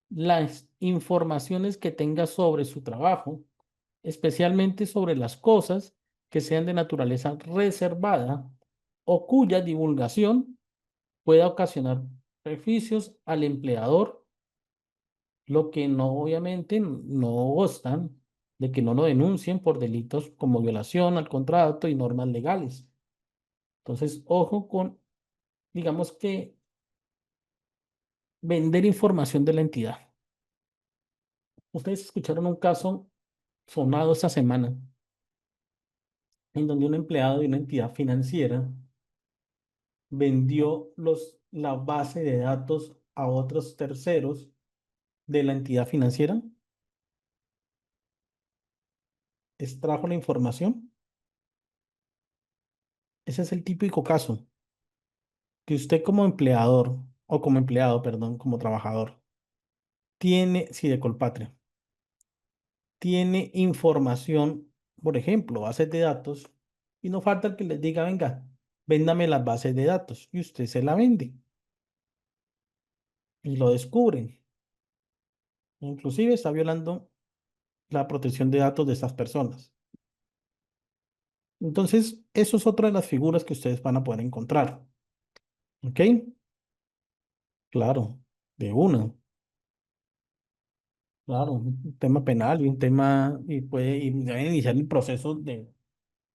las informaciones que tenga sobre su trabajo, especialmente sobre las cosas que sean de naturaleza reservada o cuya divulgación pueda ocasionar beneficios al empleador, lo que no obviamente no gustan de que no lo denuncien por delitos como violación al contrato y normas legales. Entonces, ojo con, digamos que, vender información de la entidad. Ustedes escucharon un caso sonado esta semana en donde un empleado de una entidad financiera vendió la base de datos a otros terceros de la entidad financiera, extrajo la información. Ese es el típico caso que usted como empleador, o como empleado, perdón, como trabajador, tiene, sí, de Colpatria, tiene información, por ejemplo, bases de datos, y no falta el que les diga, venga, véndame las bases de datos, y usted se la vende, y lo descubren. Inclusive está violando la protección de datos de estas personas. Entonces, eso es otra de las figuras que ustedes van a poder encontrar. ¿Ok? Claro, de una. Claro, un tema penal y un tema, y deben iniciar el proceso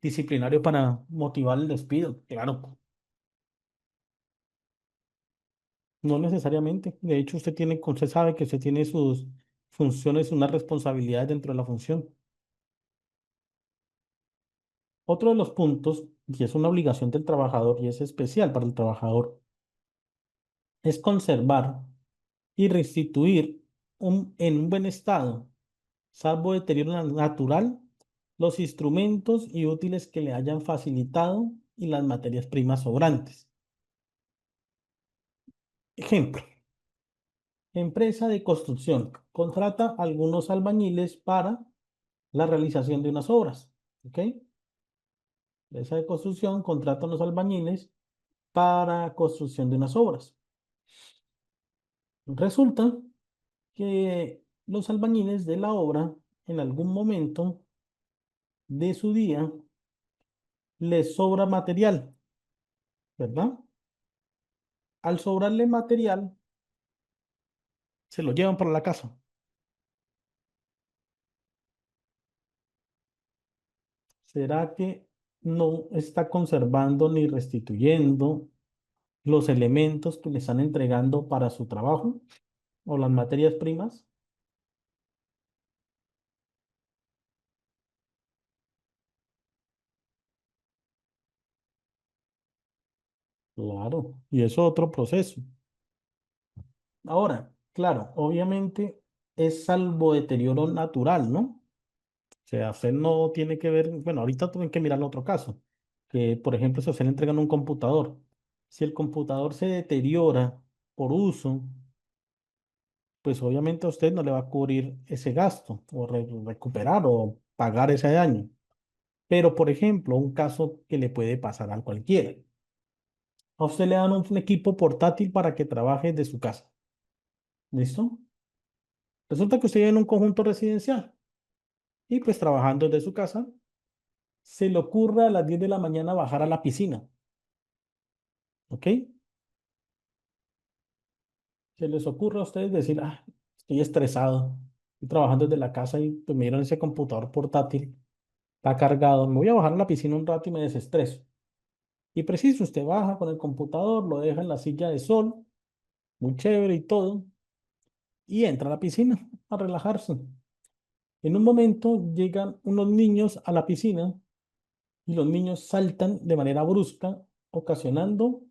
disciplinario para motivar el despido. Claro, no necesariamente. De hecho, usted sabe que usted tiene sus funciones, unas responsabilidades dentro de la función. Otro de los puntos, y es una obligación del trabajador, y es especial para el trabajador, es conservar y restituir en un buen estado, salvo deterioro natural, los instrumentos y útiles que le hayan facilitado y las materias primas sobrantes. Ejemplo, empresa de construcción contrata algunos albañiles para la realización de unas obras. ¿Ok? Empresa de construcción contrata a los albañiles para construcción de unas obras. Resulta que los albañiles de la obra en algún momento de su día les sobra material, ¿verdad? Al sobrarle material, se lo llevan para la casa. ¿Será que no está conservando ni restituyendo los elementos que le están entregando para su trabajo o las materias primas? Claro, y eso es otro proceso. Ahora, claro, obviamente es salvo deterioro natural, ¿no? O sea, usted no tiene que ver, bueno, ahorita tienen que mirar el otro caso, que por ejemplo, si a usted le entregan un computador, si el computador se deteriora por uso, pues obviamente a usted no le va a cubrir ese gasto o recuperar o pagar ese daño. Pero, por ejemplo, un caso que le puede pasar a cualquiera. A usted le dan un equipo portátil para que trabaje de su casa. ¿Listo? Resulta que usted vive en un conjunto residencial y pues trabajando desde su casa, se le ocurre a las 10 de la mañana bajar a la piscina. ¿Ok? Se les ocurre a ustedes decir, ah, estoy estresado, estoy trabajando desde la casa y pues me dieron ese computador portátil, está cargado, me voy a bajar a la piscina un rato y me desestreso. Y preciso, usted baja con el computador, lo deja en la silla de sol, muy chévere y todo, y entra a la piscina a relajarse. En un momento llegan unos niños a la piscina y los niños saltan de manera brusca, ocasionando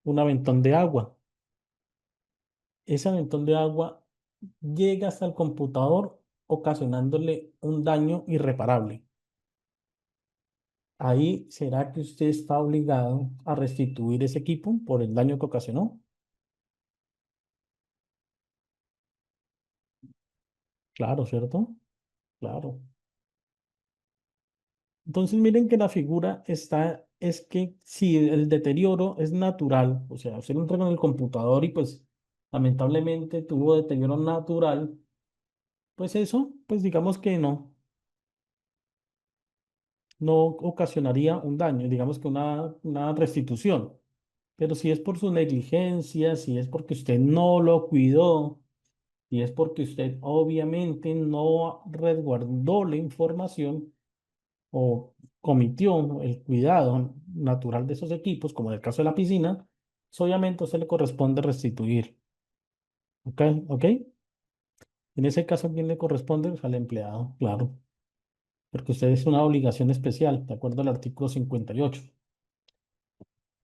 un aventón de agua. Ese aventón de agua llega hasta el computador, ocasionándole un daño irreparable. Ahí será que usted está obligado a restituir ese equipo por el daño que ocasionó. Claro, ¿cierto? Claro. Entonces miren que la figura está, es que si el deterioro es natural, o sea, usted lo entra con el computador y pues lamentablemente tuvo deterioro natural, pues eso, pues digamos que no ocasionaría un daño, digamos que una restitución. Pero si es por su negligencia, si es porque usted no lo cuidó, si es porque usted obviamente no resguardó la información, o cometió el cuidado natural de esos equipos, como en el caso de la piscina, pues obviamente a usted le corresponde restituir. ¿Ok? ¿Ok? En ese caso, ¿a quién le corresponde? Pues al empleado, claro, porque usted es una obligación especial, de acuerdo al artículo 58.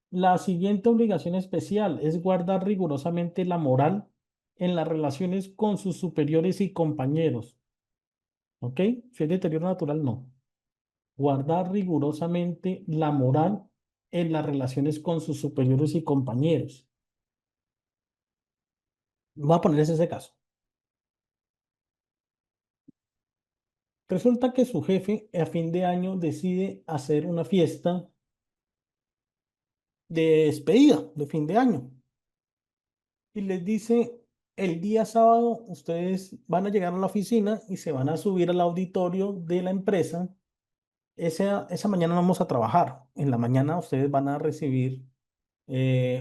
La siguiente obligación especial es guardar rigurosamente la moral en las relaciones con sus superiores y compañeros. ¿Ok? Si es deterioro natural, no. Guardar rigurosamente la moral en las relaciones con sus superiores y compañeros. Voy a ponerles ese caso. Resulta que su jefe a fin de año decide hacer una fiesta de despedida de fin de año y les dice, el día sábado ustedes van a llegar a la oficina y se van a subir al auditorio de la empresa. Esa mañana no vamos a trabajar. En la mañana ustedes van a recibir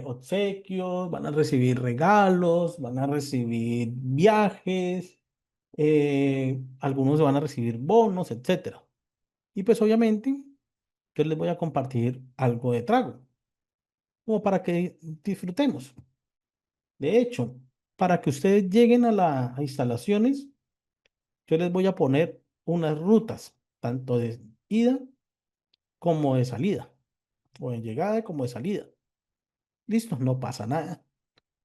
obsequios, van a recibir regalos, van a recibir viajes, algunos van a recibir bonos, etcétera. Y pues obviamente yo les voy a compartir algo de trago, como para que disfrutemos. De hecho, para que ustedes lleguen a las instalaciones, yo les voy a poner unas rutas, tanto de ida como de salida, o de llegada como de salida. Listo, no pasa nada.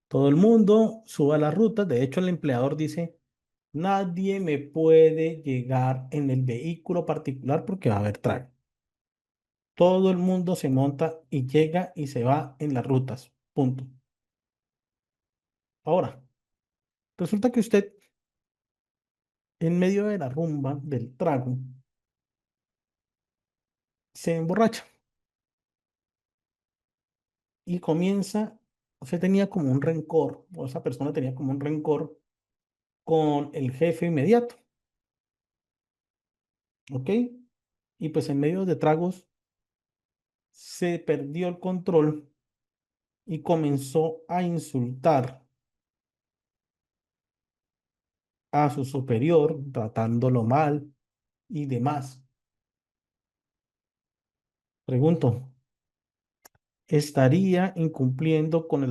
Todo el mundo suba las rutas. De hecho, el empleador dice, nadie me puede llegar en el vehículo particular porque va a haber track. Todo el mundo se monta y llega y se va en las rutas. Punto. Ahora, resulta que usted, en medio de la rumba, del trago, se emborracha y comienza, usted tenía como un rencor, o esa persona tenía como un rencor con el jefe inmediato, ¿ok? Y pues en medio de tragos se perdió el control y comenzó a insultar a su superior, tratándolo mal y demás. Pregunto, ¿estaría incumpliendo con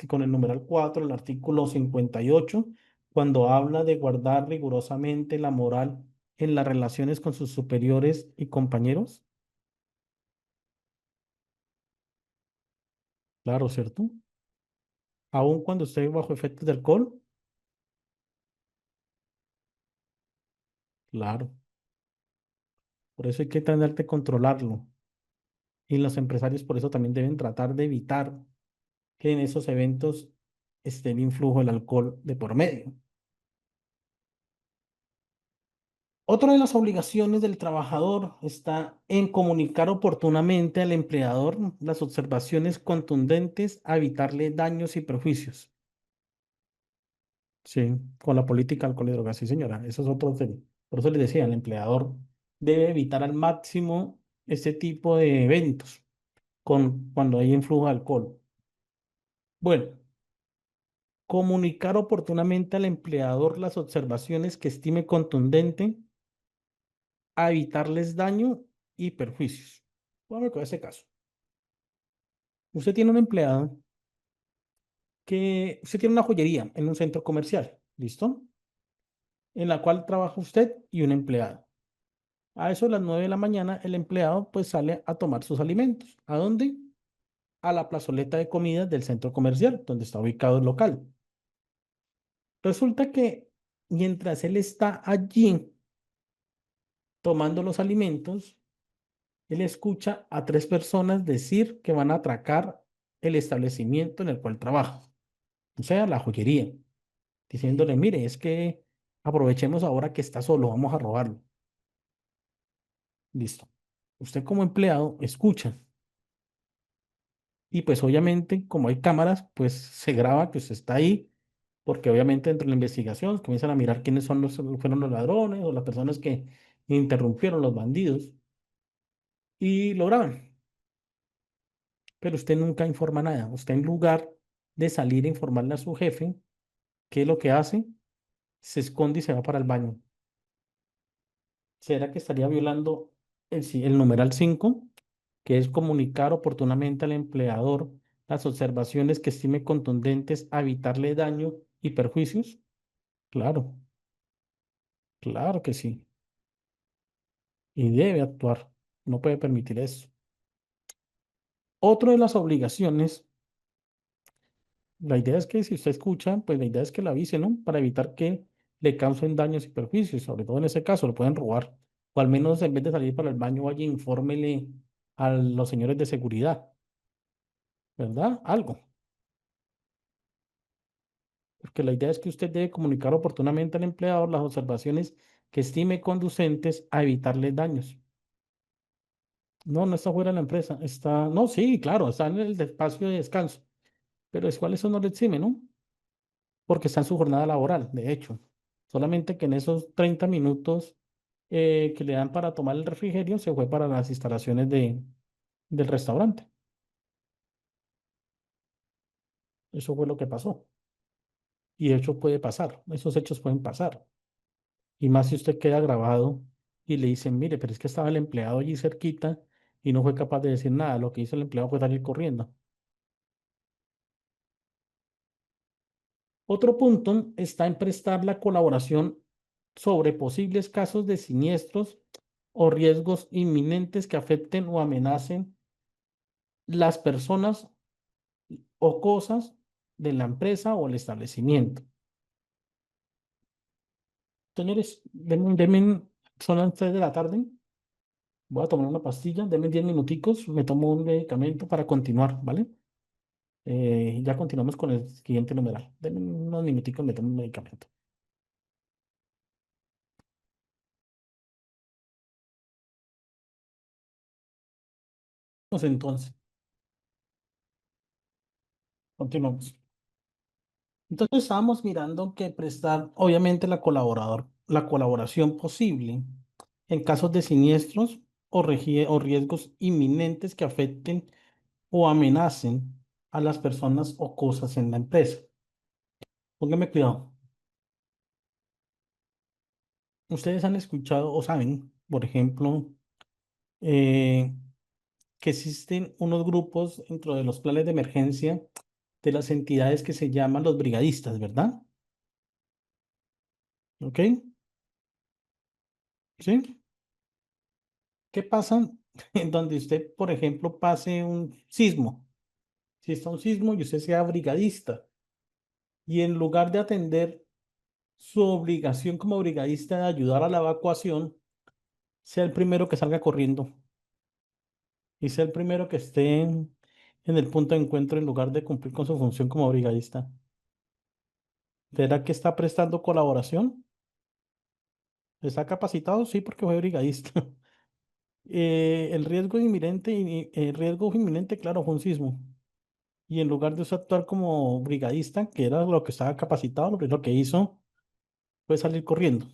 con el numeral 4 el artículo 58 cuando habla de guardar rigurosamente la moral en las relaciones con sus superiores y compañeros? Claro, ¿cierto? Aun cuando esté bajo efectos de alcohol, claro. Por eso hay que tener que controlarlo. Y los empresarios por eso también deben tratar de evitar que en esos eventos esté el influjo del alcohol de por medio. Otra de las obligaciones del trabajador está en comunicar oportunamente al empleador las observaciones contundentes a evitarle daños y perjuicios. Sí, con la política alcohol y drogas, sí, señora. Eso es otro tema. Por eso les decía, el empleador debe evitar al máximo este tipo de eventos cuando hay influjo de alcohol. Bueno, comunicar oportunamente al empleador las observaciones que estime contundente a evitarles daño y perjuicios. Vamos con este caso. Usted tiene un empleado usted tiene una joyería en un centro comercial, ¿listo? En la cual trabaja usted y un empleado. A eso de las 9 de la mañana, el empleado pues sale a tomar sus alimentos. ¿A dónde? A la plazoleta de comidas del centro comercial, donde está ubicado el local. Resulta que mientras él está allí tomando los alimentos, él escucha a tres personas decir que van a atracar el establecimiento en el cual trabaja, o sea, la joyería, diciéndole, mire, es que aprovechemos ahora que está solo, vamos a robarlo. Listo. Usted como empleado escucha y pues obviamente como hay cámaras, pues se graba que usted está ahí, porque obviamente dentro de la investigación comienzan a mirar quiénes fueron los ladrones o las personas que interrumpieron los bandidos y lo graban. Pero usted nunca informa nada. Usted en lugar de salir a informarle a su jefe, ¿qué es lo que hace? Se esconde y se va para el baño. ¿Será que estaría violando el numeral 5, que es comunicar oportunamente al empleador las observaciones que estime contundentes a evitarle daño y perjuicios? Claro, claro que sí. Y debe actuar. No puede permitir eso. Otra de las obligaciones, la idea es que si usted escucha, pues la idea es que la avise, ¿no? Para evitar que le causen daños y perjuicios, sobre todo en ese caso, lo pueden robar. O al menos en vez de salir para el baño, vaya, e infórmele a los señores de seguridad, ¿verdad? Algo. Porque la idea es que usted debe comunicar oportunamente al empleador las observaciones que estime conducentes a evitarle daños. No, no está fuera de la empresa, está, no, sí, claro, está en el espacio de descanso, pero es cual eso no le exime, ¿no? Porque está en su jornada laboral, de hecho. Solamente que en esos 30 minutos que le dan para tomar el refrigerio se fue para las instalaciones del restaurante. Eso fue lo que pasó. Y de hecho puede pasar, esos hechos pueden pasar. Y más si usted queda grabado y le dicen, mire, pero es que estaba el empleado allí cerquita y no fue capaz de decir nada. Lo que hizo el empleado fue salir corriendo. Otro punto está en prestar la colaboración sobre posibles casos de siniestros o riesgos inminentes que afecten o amenacen las personas o cosas de la empresa o el establecimiento. Señores, son las 3 de la tarde. Voy a tomar una pastilla, denme 10 minuticos, me tomo un medicamento para continuar, ¿vale? Ya continuamos con el siguiente numeral. Denme unos minuticos, me tomo un medicamento. Pues entonces, continuamos. Entonces estábamos mirando que prestar, obviamente, la colaboración posible en casos de siniestros o riesgos inminentes que afecten o amenacen a las personas o cosas en la empresa. Póngame cuidado. Ustedes han escuchado o saben, por ejemplo, eh, que existen unos grupos dentro de los planes de emergencia de las entidades que se llaman los brigadistas, ¿verdad? ¿Ok? ¿Sí? ¿Qué pasa en donde usted, por ejemplo, pase un sismo? Si está un sismo y usted sea brigadista y en lugar de atender su obligación como brigadista de ayudar a la evacuación, sea el primero que salga corriendo y sea el primero que esté en el punto de encuentro en lugar de cumplir con su función como brigadista. ¿Será que está prestando colaboración? ¿Está capacitado? Sí, porque fue brigadista. El riesgo inminente, el riesgo inminente, claro, fue un sismo. Y en lugar de usted actuar como brigadista, que era lo que estaba capacitado, lo primero que hizo fue salir corriendo.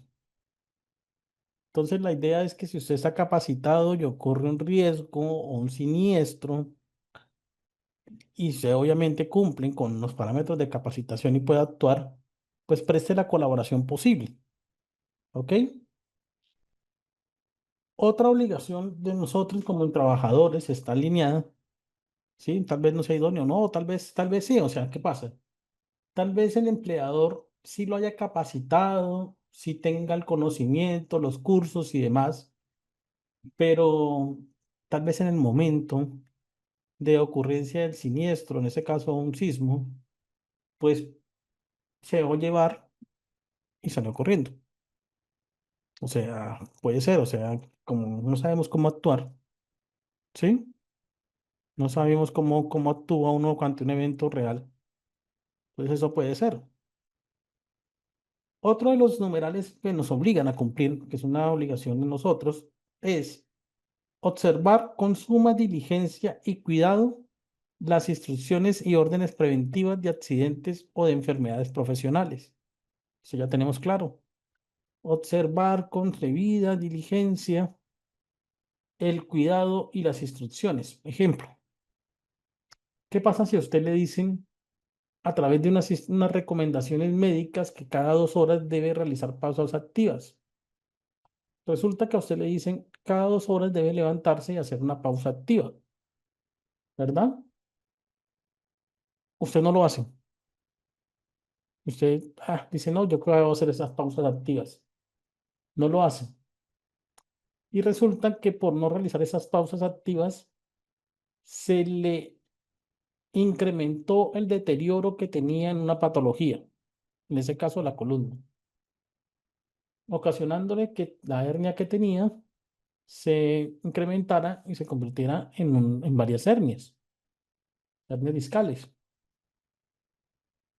Entonces, la idea es que si usted está capacitado y ocurre un riesgo o un siniestro, y se obviamente cumplen con los parámetros de capacitación y puede actuar, pues preste la colaboración posible. ¿Ok? Otra obligación de nosotros como trabajadores está alineada, ¿sí? Tal vez no sea idóneo, no, tal vez sí, o sea, ¿qué pasa? Tal vez el empleador sí lo haya capacitado, sí tenga el conocimiento, los cursos y demás, pero tal vez en el momento de ocurrencia del siniestro, en ese caso un sismo, pues se dejó llevar y salió corriendo. O sea, puede ser, o sea, como no sabemos cómo actuar, ¿sí? No sabemos cómo actúa uno ante un evento real, pues eso puede ser. Otro de los numerales que nos obligan a cumplir, que es una obligación de nosotros, es observar con suma diligencia y cuidado las instrucciones y órdenes preventivas de accidentes o de enfermedades profesionales. Eso ya tenemos claro. Observar con debida diligencia el cuidado y las instrucciones. Ejemplo, ¿qué pasa si a usted le dicen a través de unas recomendaciones médicas que cada 2 horas debe realizar pausas activas? Resulta que a usted le dicen cada 2 horas debe levantarse y hacer una pausa activa, ¿verdad? Usted no lo hace. Usted dice, no, yo creo que voy a hacer esas pausas activas. No lo hace. Y resulta que por no realizar esas pausas activas, se le incrementó el deterioro que tenía en una patología, en ese caso la columna, ocasionándole que la hernia que tenía se incrementara y se convirtiera en varias hernias discales.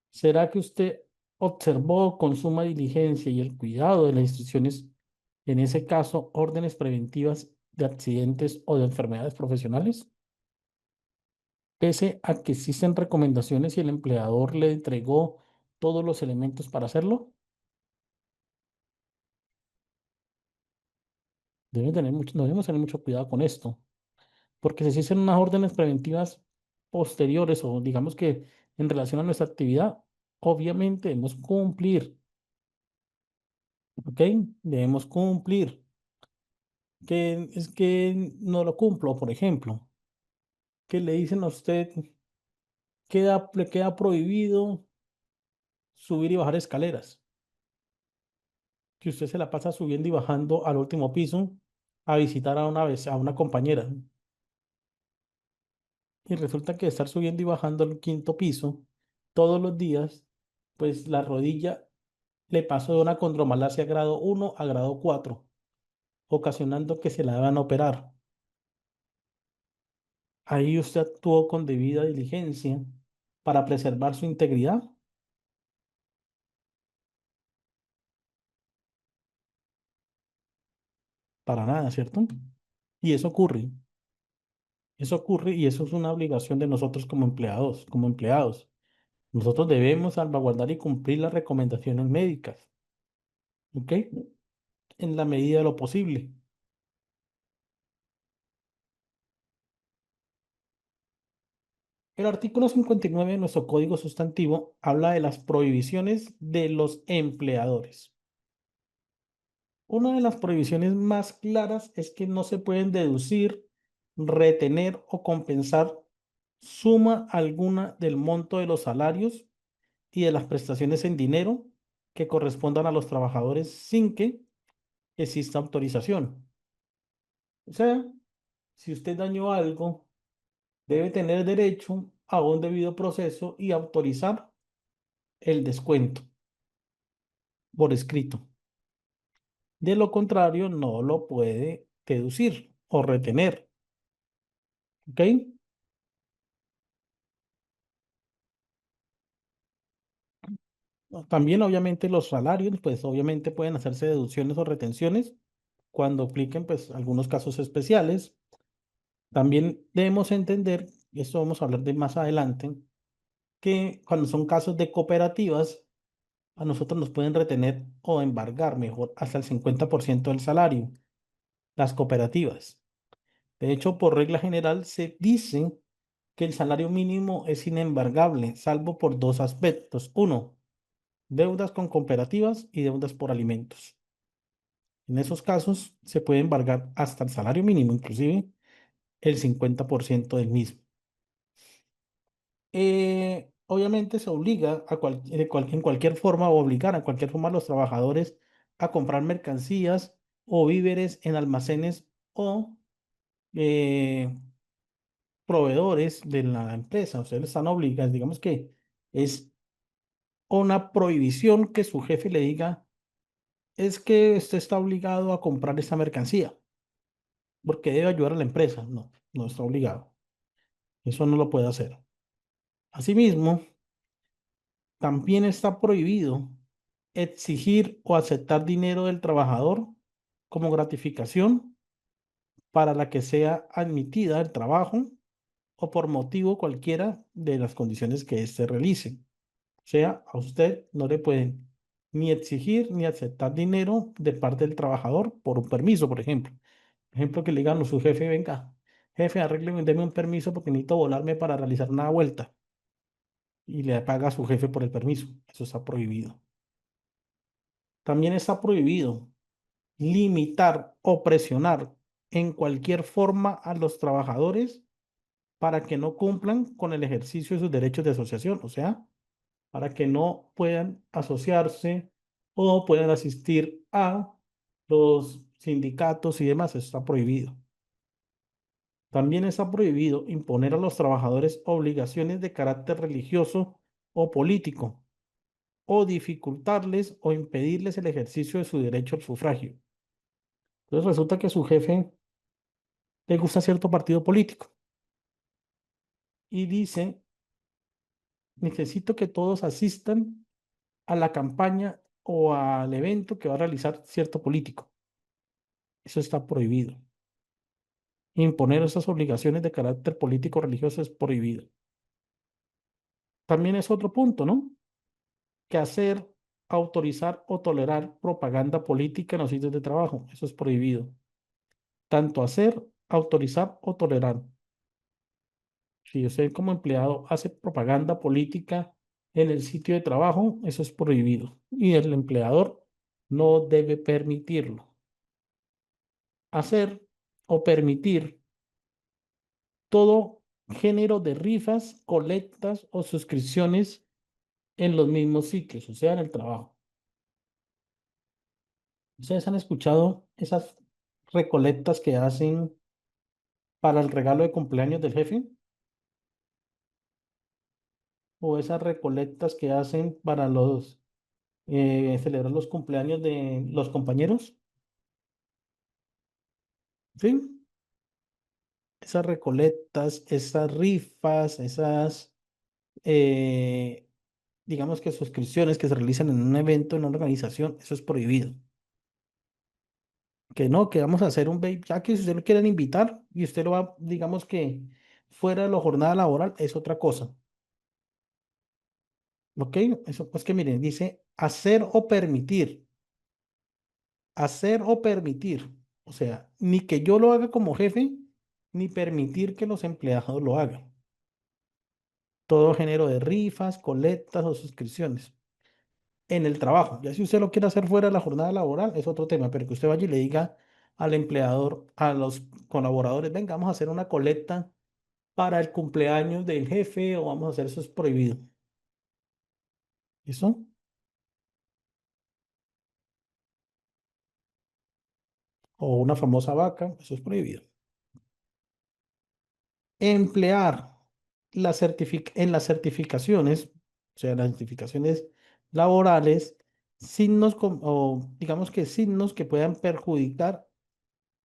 ¿Será que usted observó con suma diligencia y el cuidado de las instrucciones, en ese caso, órdenes preventivas de accidentes o de enfermedades profesionales? Pese a que existen recomendaciones y el empleador le entregó todos los elementos para hacerlo, debemos tener mucho cuidado con esto, porque si existen unas órdenes preventivas posteriores o digamos que en relación a nuestra actividad, obviamente debemos cumplir, ¿ok? Debemos cumplir. Que es que no lo cumplo, por ejemplo, que le dicen a usted, le queda prohibido subir y bajar escaleras, que usted se la pasa subiendo y bajando al último piso a visitar a una vez a una compañera. Y resulta que estar subiendo y bajando al quinto piso todos los días, pues la rodilla le pasó de una condromalacia grado 1 a grado 4, ocasionando que se la van a operar. Ahí usted actuó con debida diligencia para preservar su integridad. Para nada, ¿cierto? Y eso ocurre y eso es una obligación de nosotros como empleados, como empleados. Nosotros debemos salvaguardar y cumplir las recomendaciones médicas, ¿ok? En la medida de lo posible. El artículo 59 de nuestro Código Sustantivo habla de las prohibiciones de los empleadores. Una de las prohibiciones más claras es que no se pueden deducir retener o compensar suma alguna del monto de los salarios y de las prestaciones en dinero que correspondan a los trabajadores sin que exista autorización. O sea, si usted dañó algo, debe tener derecho a un debido proceso y autorizar el descuento por escrito. De lo contrario, no lo puede deducir o retener. ¿Ok? También, obviamente, los salarios, pues obviamente pueden hacerse deducciones o retenciones cuando apliquen, pues, algunos casos especiales. También debemos entender, y esto vamos a hablar de más adelante, que cuando son casos de cooperativas, a nosotros nos pueden retener o embargar, mejor, hasta el 50% del salario, las cooperativas. De hecho, por regla general, se dice que el salario mínimo es inembargable, salvo por dos aspectos. Uno, deudas con cooperativas y deudas por alimentos. En esos casos se puede embargar hasta el salario mínimo, inclusive el 50% del mismo. Obviamente se obliga en cualquier forma o obligar a cualquier forma a los trabajadores a comprar mercancías o víveres en almacenes o eh, proveedores de la empresa. Ustedes están obligados, digamos que es una prohibición que su jefe le diga, es que usted está obligado a comprar esta mercancía porque debe ayudar a la empresa. No, no está obligado. Eso no lo puede hacer. Asimismo, también está prohibido exigir o aceptar dinero del trabajador como gratificación para la que sea admitida el trabajo o por motivo cualquiera de las condiciones que éste realice. O sea, a usted no le pueden ni exigir ni aceptar dinero de parte del trabajador por un permiso, por ejemplo. Por ejemplo, que le digan a su jefe, venga, jefe, arrégleme, deme un permiso porque necesito volarme para realizar una vuelta. Y le paga a su jefe por el permiso. Eso está prohibido. También está prohibido limitar o presionar en cualquier forma a los trabajadores para que no cumplan con el ejercicio de sus derechos de asociación. O sea, para que no puedan asociarse o puedan asistir a los sindicatos y demás. Eso está prohibido. También está prohibido imponer a los trabajadores obligaciones de carácter religioso o político, o dificultarles o impedirles el ejercicio de su derecho al sufragio. Entonces resulta que a su jefe le gusta cierto partido político y dice, necesito que todos asistan a la campaña o al evento que va a realizar cierto político. Eso está prohibido. Imponer esas obligaciones de carácter político religioso es prohibido. También es otro punto, ¿no? Que hacer, autorizar o tolerar propaganda política en los sitios de trabajo. Eso es prohibido. Tanto hacer, autorizar o tolerar. Si usted como empleado hace propaganda política en el sitio de trabajo, eso es prohibido. Y el empleador no debe permitirlo. Hacer o permitir todo género de rifas, colectas o suscripciones en los mismos sitios, o sea, en el trabajo. ¿Ustedes han escuchado esas recolectas que hacen para el regalo de cumpleaños del jefe? ¿O esas recolectas que hacen para los celebrar los cumpleaños de los compañeros? ¿Sí? Esas recolectas, esas rifas, esas, eh, digamos que suscripciones que se realizan en un evento, en una organización, eso es prohibido. Que no, que vamos a hacer un baby, ya que si usted lo quieren invitar y usted lo va, digamos que fuera de la jornada laboral, es otra cosa. ¿Ok? Eso, pues que miren, dice hacer o permitir, hacer o permitir. O sea, ni que yo lo haga como jefe, ni permitir que los empleados lo hagan. Todo género de rifas, colectas o suscripciones en el trabajo. Ya si usted lo quiere hacer fuera de la jornada laboral, es otro tema, pero que usted vaya y le diga al empleador, a los colaboradores, venga, vamos a hacer una colecta para el cumpleaños del jefe o vamos a hacer eso es prohibido. ¿Listo? O una famosa vaca, eso es prohibido. Emplear en las certificaciones, o sea, las certificaciones laborales, signos o digamos que signos que puedan perjudicar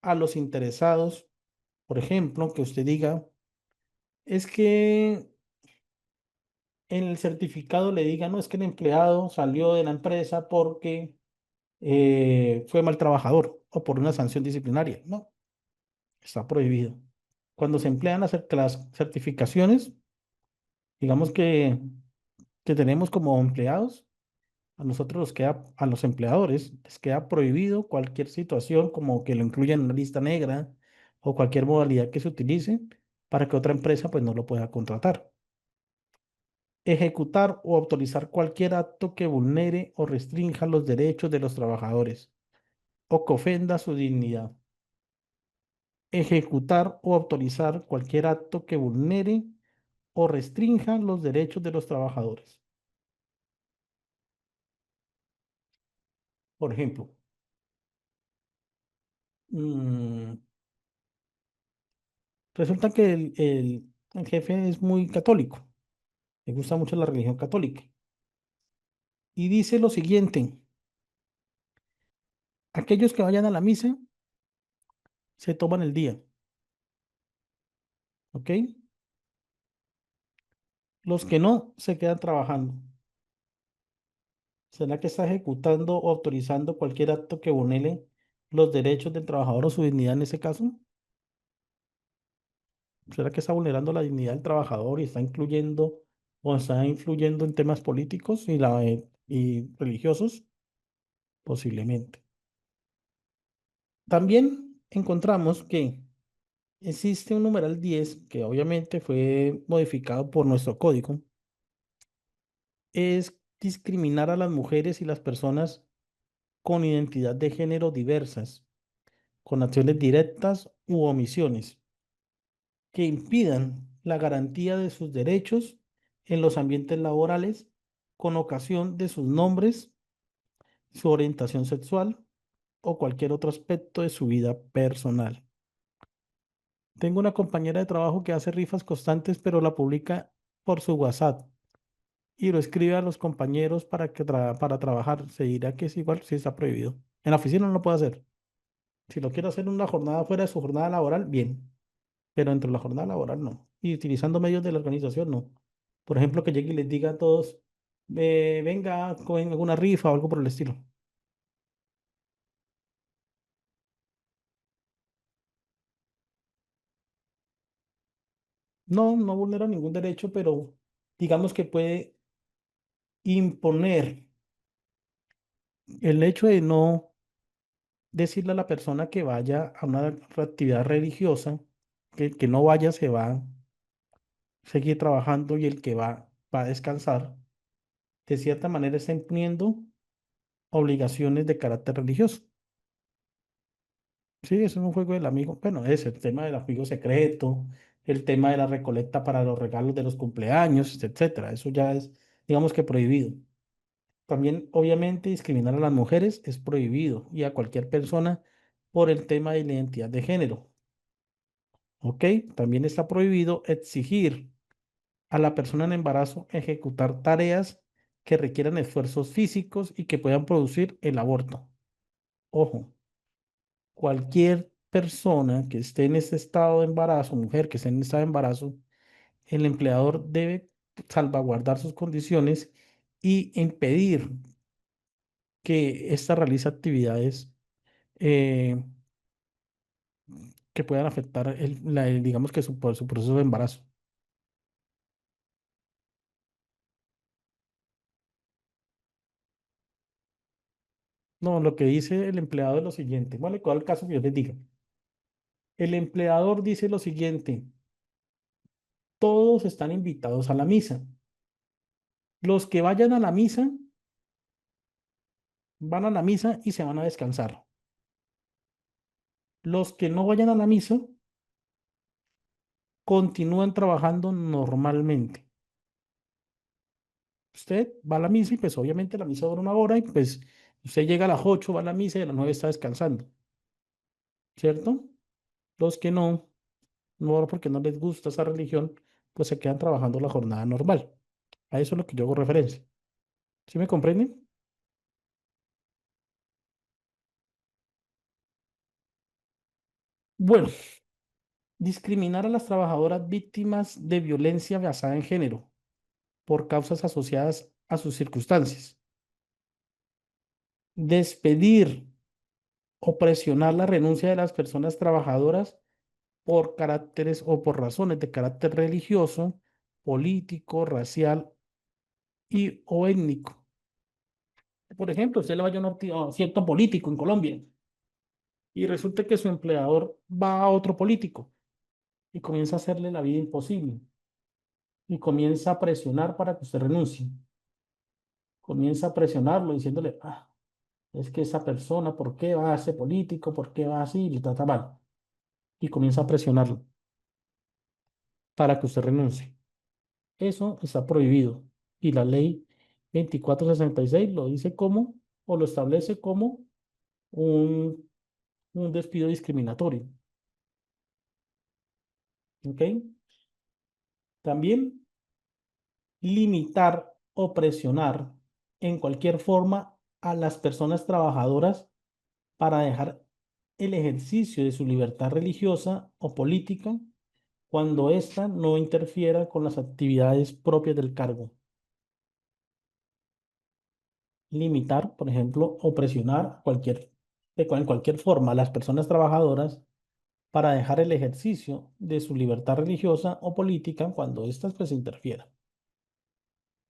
a los interesados. Por ejemplo, que usted diga, es que en el certificado le diga, no, es que el empleado salió de la empresa porque fue mal trabajador o por una sanción disciplinaria. No, está prohibido. Cuando se emplean las certificaciones, digamos que tenemos como empleados, a nosotros nos queda, a los empleadores, les queda prohibido cualquier situación como que lo incluyan en una lista negra o cualquier modalidad que se utilice para que otra empresa pues no lo pueda contratar. Ejecutar o autorizar cualquier acto que vulnere o restrinja los derechos de los trabajadores o que ofenda su dignidad. Ejecutar o autorizar cualquier acto que vulnere o restrinja los derechos de los trabajadores. Por ejemplo, mm, resulta que el jefe es muy católico, le gusta mucho la religión católica, y dice lo siguiente, aquellos que vayan a la misa se toman el día, ¿ok? Los que no se quedan trabajando. ¿Será que está ejecutando o autorizando cualquier acto que vulnere los derechos del trabajador o su dignidad en ese caso? ¿Será que está vulnerando la dignidad del trabajador y está incluyendo o está influyendo en temas políticos y religiosos? Posiblemente. También encontramos que existe un numeral 10 que obviamente fue modificado por nuestro código. Es discriminar a las mujeres y las personas con identidad de género diversas, con acciones directas u omisiones que impidan la garantía de sus derechos en los ambientes laborales con ocasión de sus nombres, su orientación sexual o cualquier otro aspecto de su vida personal. Tengo una compañera de trabajo que hace rifas constantes, pero la publica por su WhatsApp y lo escribe a los compañeros para trabajar. Se dirá que es igual si está prohibido. En la oficina no lo puede hacer. Si lo quiere hacer en una jornada fuera de su jornada laboral, bien, pero dentro de la jornada laboral no. Y utilizando medios de la organización, no. Por ejemplo, que llegue y les diga a todos, venga con alguna rifa o algo por el estilo. No, no vulnera ningún derecho, pero digamos que puede imponer el hecho de no decirle a la persona que vaya a una actividad religiosa, que no vaya, se va a seguir trabajando y el que va a descansar, de cierta manera está imponiendo obligaciones de carácter religioso. Sí, eso es un juego del amigo. Bueno, es el tema del amigo secreto, el tema de la recolecta para los regalos de los cumpleaños, etcétera. Eso ya es, digamos que prohibido. También, obviamente, discriminar a las mujeres es prohibido y a cualquier persona por el tema de la identidad de género. ¿Ok? También está prohibido exigir a la persona en embarazo ejecutar tareas que requieran esfuerzos físicos y que puedan producir el aborto. Ojo, cualquier persona que esté en este estado de embarazo, mujer que esté en estado de embarazo, el empleador debe salvaguardar sus condiciones y impedir que ésta realice actividades eh, que puedan afectar digamos que su proceso de embarazo. No, lo que dice el empleado es lo siguiente. Vale, ¿cuál es el caso que yo les diga? El empleador dice lo siguiente, todos están invitados a la misa. Los que vayan a la misa, van a la misa y se van a descansar. Los que no vayan a la misa continúan trabajando normalmente. Usted va a la misa y pues obviamente la misa dura una hora y pues usted llega a las 8, va a la misa y a las 9 está descansando, ¿cierto? Los que no porque no les gusta esa religión, pues se quedan trabajando la jornada normal. A eso es lo que yo hago referencia. ¿Sí me comprenden? Bueno, discriminar a las trabajadoras víctimas de violencia basada en género por causas asociadas a sus circunstancias. Despedir o presionar la renuncia de las personas trabajadoras por caracteres o por razones de carácter religioso, político, racial y o étnico. Por ejemplo, usted le vaya a a cierto político en Colombia y resulta que su empleador va a otro político y comienza a hacerle la vida imposible y comienza a presionar para que usted renuncie. Comienza a presionarlo diciéndole, es que esa persona, ¿por qué va a ser político? ¿Por qué va así? Y le trata mal. Y comienza a presionarlo para que usted renuncie. Eso está prohibido. Y la ley 2466 lo dice como, o lo establece como un, un despido discriminatorio. ¿Ok? También limitar o presionar en cualquier forma a las personas trabajadoras para dejar el ejercicio de su libertad religiosa o política cuando ésta no interfiera con las actividades propias del cargo. Limitar, por ejemplo, o presionar en cualquier forma a las personas trabajadoras para dejar el ejercicio de su libertad religiosa o política cuando éstas pues interfieran.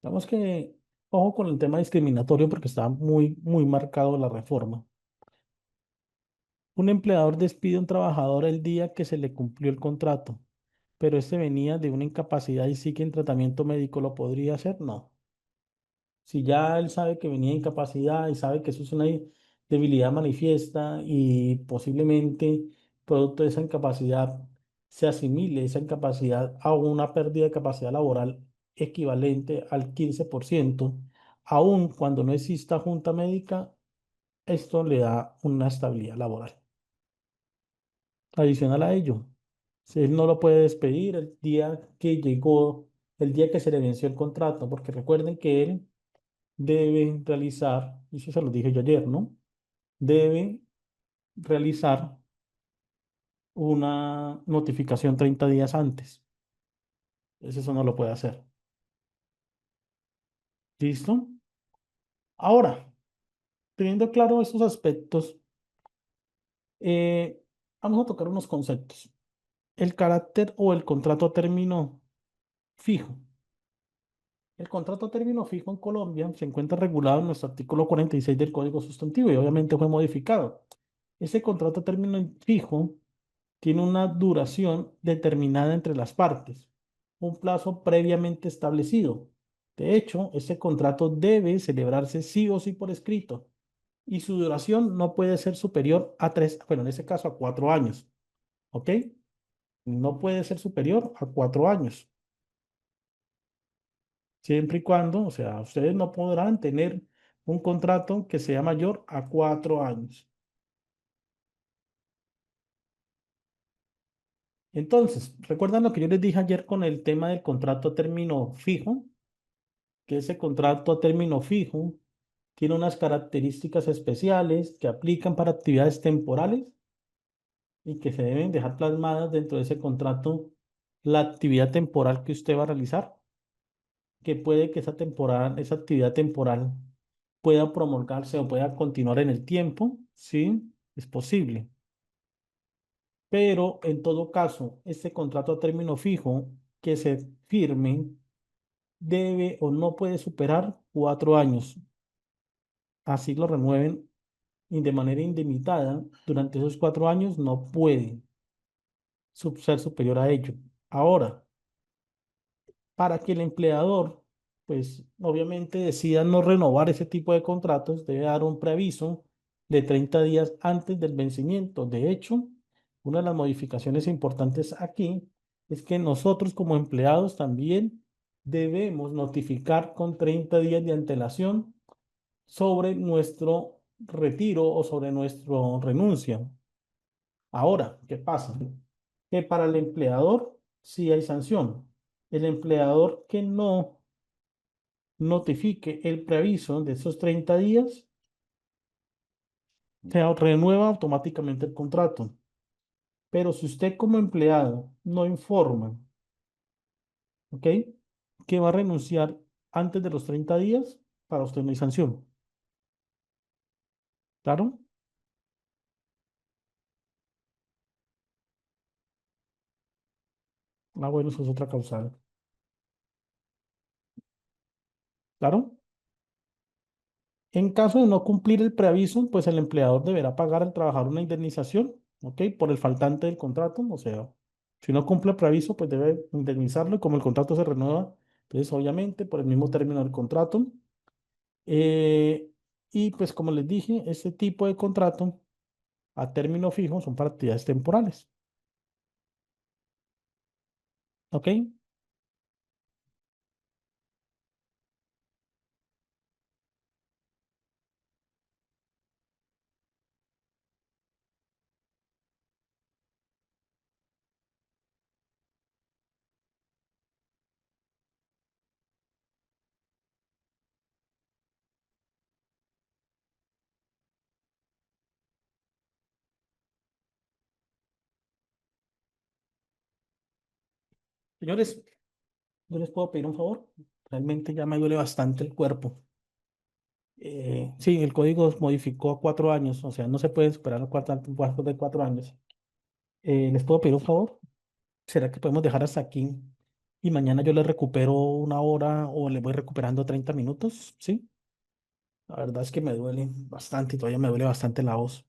Digamos que, ojo con el tema discriminatorio porque está muy marcado en la reforma. Un empleador despide a un trabajador el día que se le cumplió el contrato, pero este venía de una incapacidad y sigue en tratamiento médico, ¿lo podría hacer? No. Si ya él sabe que venía de incapacidad y sabe que eso es una debilidad manifiesta y posiblemente producto de esa incapacidad se asimile esa incapacidad a una pérdida de capacidad laboral equivalente al 15%, aun cuando no exista junta médica, esto le da una estabilidad laboral. Adicional a ello, si él no lo puede despedir el día que llegó, el día que se le venció el contrato, porque recuerden que él debe realizar, y eso se lo dije yo ayer, ¿no? Debe realizar una notificación 30 días antes. Entonces eso no lo puede hacer. ¿Listo? Ahora, teniendo claro estos aspectos, eh, vamos a tocar unos conceptos. El carácter o el contrato a término fijo. El contrato a término fijo en Colombia se encuentra regulado en nuestro artículo 46 del Código Sustantivo y obviamente fue modificado. Ese contrato a término fijo tiene una duración determinada entre las partes, un plazo previamente establecido. De hecho, ese contrato debe celebrarse sí o sí por escrito y su duración no puede ser superior a tres, bueno, en este caso a 4 años, ¿ok? No puede ser superior a 4 años, siempre y cuando, o sea, ustedes no podrán tener un contrato que sea mayor a 4 años. Entonces, ¿recuerdan lo que yo les dije ayer con el tema del contrato a término fijo? Que ese contrato a término fijo tiene unas características especiales que aplican para actividades temporales y que se deben dejar plasmadas dentro de ese contrato la actividad temporal que usted va a realizar, que puede que esa actividad temporal pueda promulgarse o pueda continuar en el tiempo, sí, es posible. Pero en todo caso, este contrato a término fijo que se firme debe o no puede superar 4 años. Así lo renueven y de manera indemnitada durante esos 4 años no puede ser superior a ello. Ahora, para que el empleador, pues obviamente decida no renovar ese tipo de contratos, debe dar un preaviso de 30 días antes del vencimiento. De hecho, Una de las modificaciones importantes aquí es que nosotros como empleados también debemos notificar con 30 días de antelación sobre nuestro retiro o sobre nuestra renuncia. Ahora, ¿qué pasa? Que para el empleador sí hay sanción. El empleador que no notifique el preaviso de esos 30 días, se renueva automáticamente el contrato. Pero si usted como empleado no informa, ¿ok? Que va a renunciar antes de los 30 días, para usted no hay sanción. ¿Claro? Ah, bueno, eso es otra causal. ¿Claro? En caso de no cumplir el preaviso, pues el empleador deberá pagar al trabajador una indemnización, ¿ok? Por el faltante del contrato. O sea, si no cumple el preaviso, pues debe indemnizarlo y como el contrato se renueva, entonces obviamente por el mismo término del contrato. Eh, y pues como les dije, este tipo de contrato a término fijo son para actividades temporales, ¿ok? Señores, yo les puedo pedir un favor. Realmente ya me duele bastante el cuerpo. Sí, el código modificó a 4 años, o sea, no se puede superar los cuatro de 4 años. ¿Les puedo pedir un favor? ¿Será que podemos dejar hasta aquí y mañana yo les recupero una hora o le voy recuperando 30 minutos? Sí, la verdad es que me duele bastante, todavía me duele bastante la voz.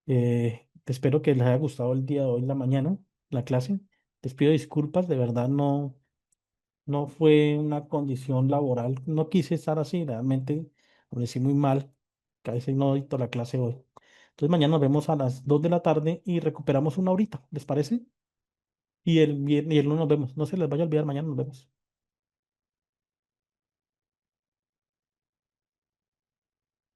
Espero que les haya gustado el día de hoy, la mañana, la clase. Les pido disculpas, de verdad no fue una condición laboral. No quise estar así, realmente me sentí muy mal, que a veces no dicto la clase hoy. Entonces mañana nos vemos a las 2 de la tarde y recuperamos una horita, ¿les parece? Y el lunes nos vemos. No se les vaya a olvidar, mañana nos vemos.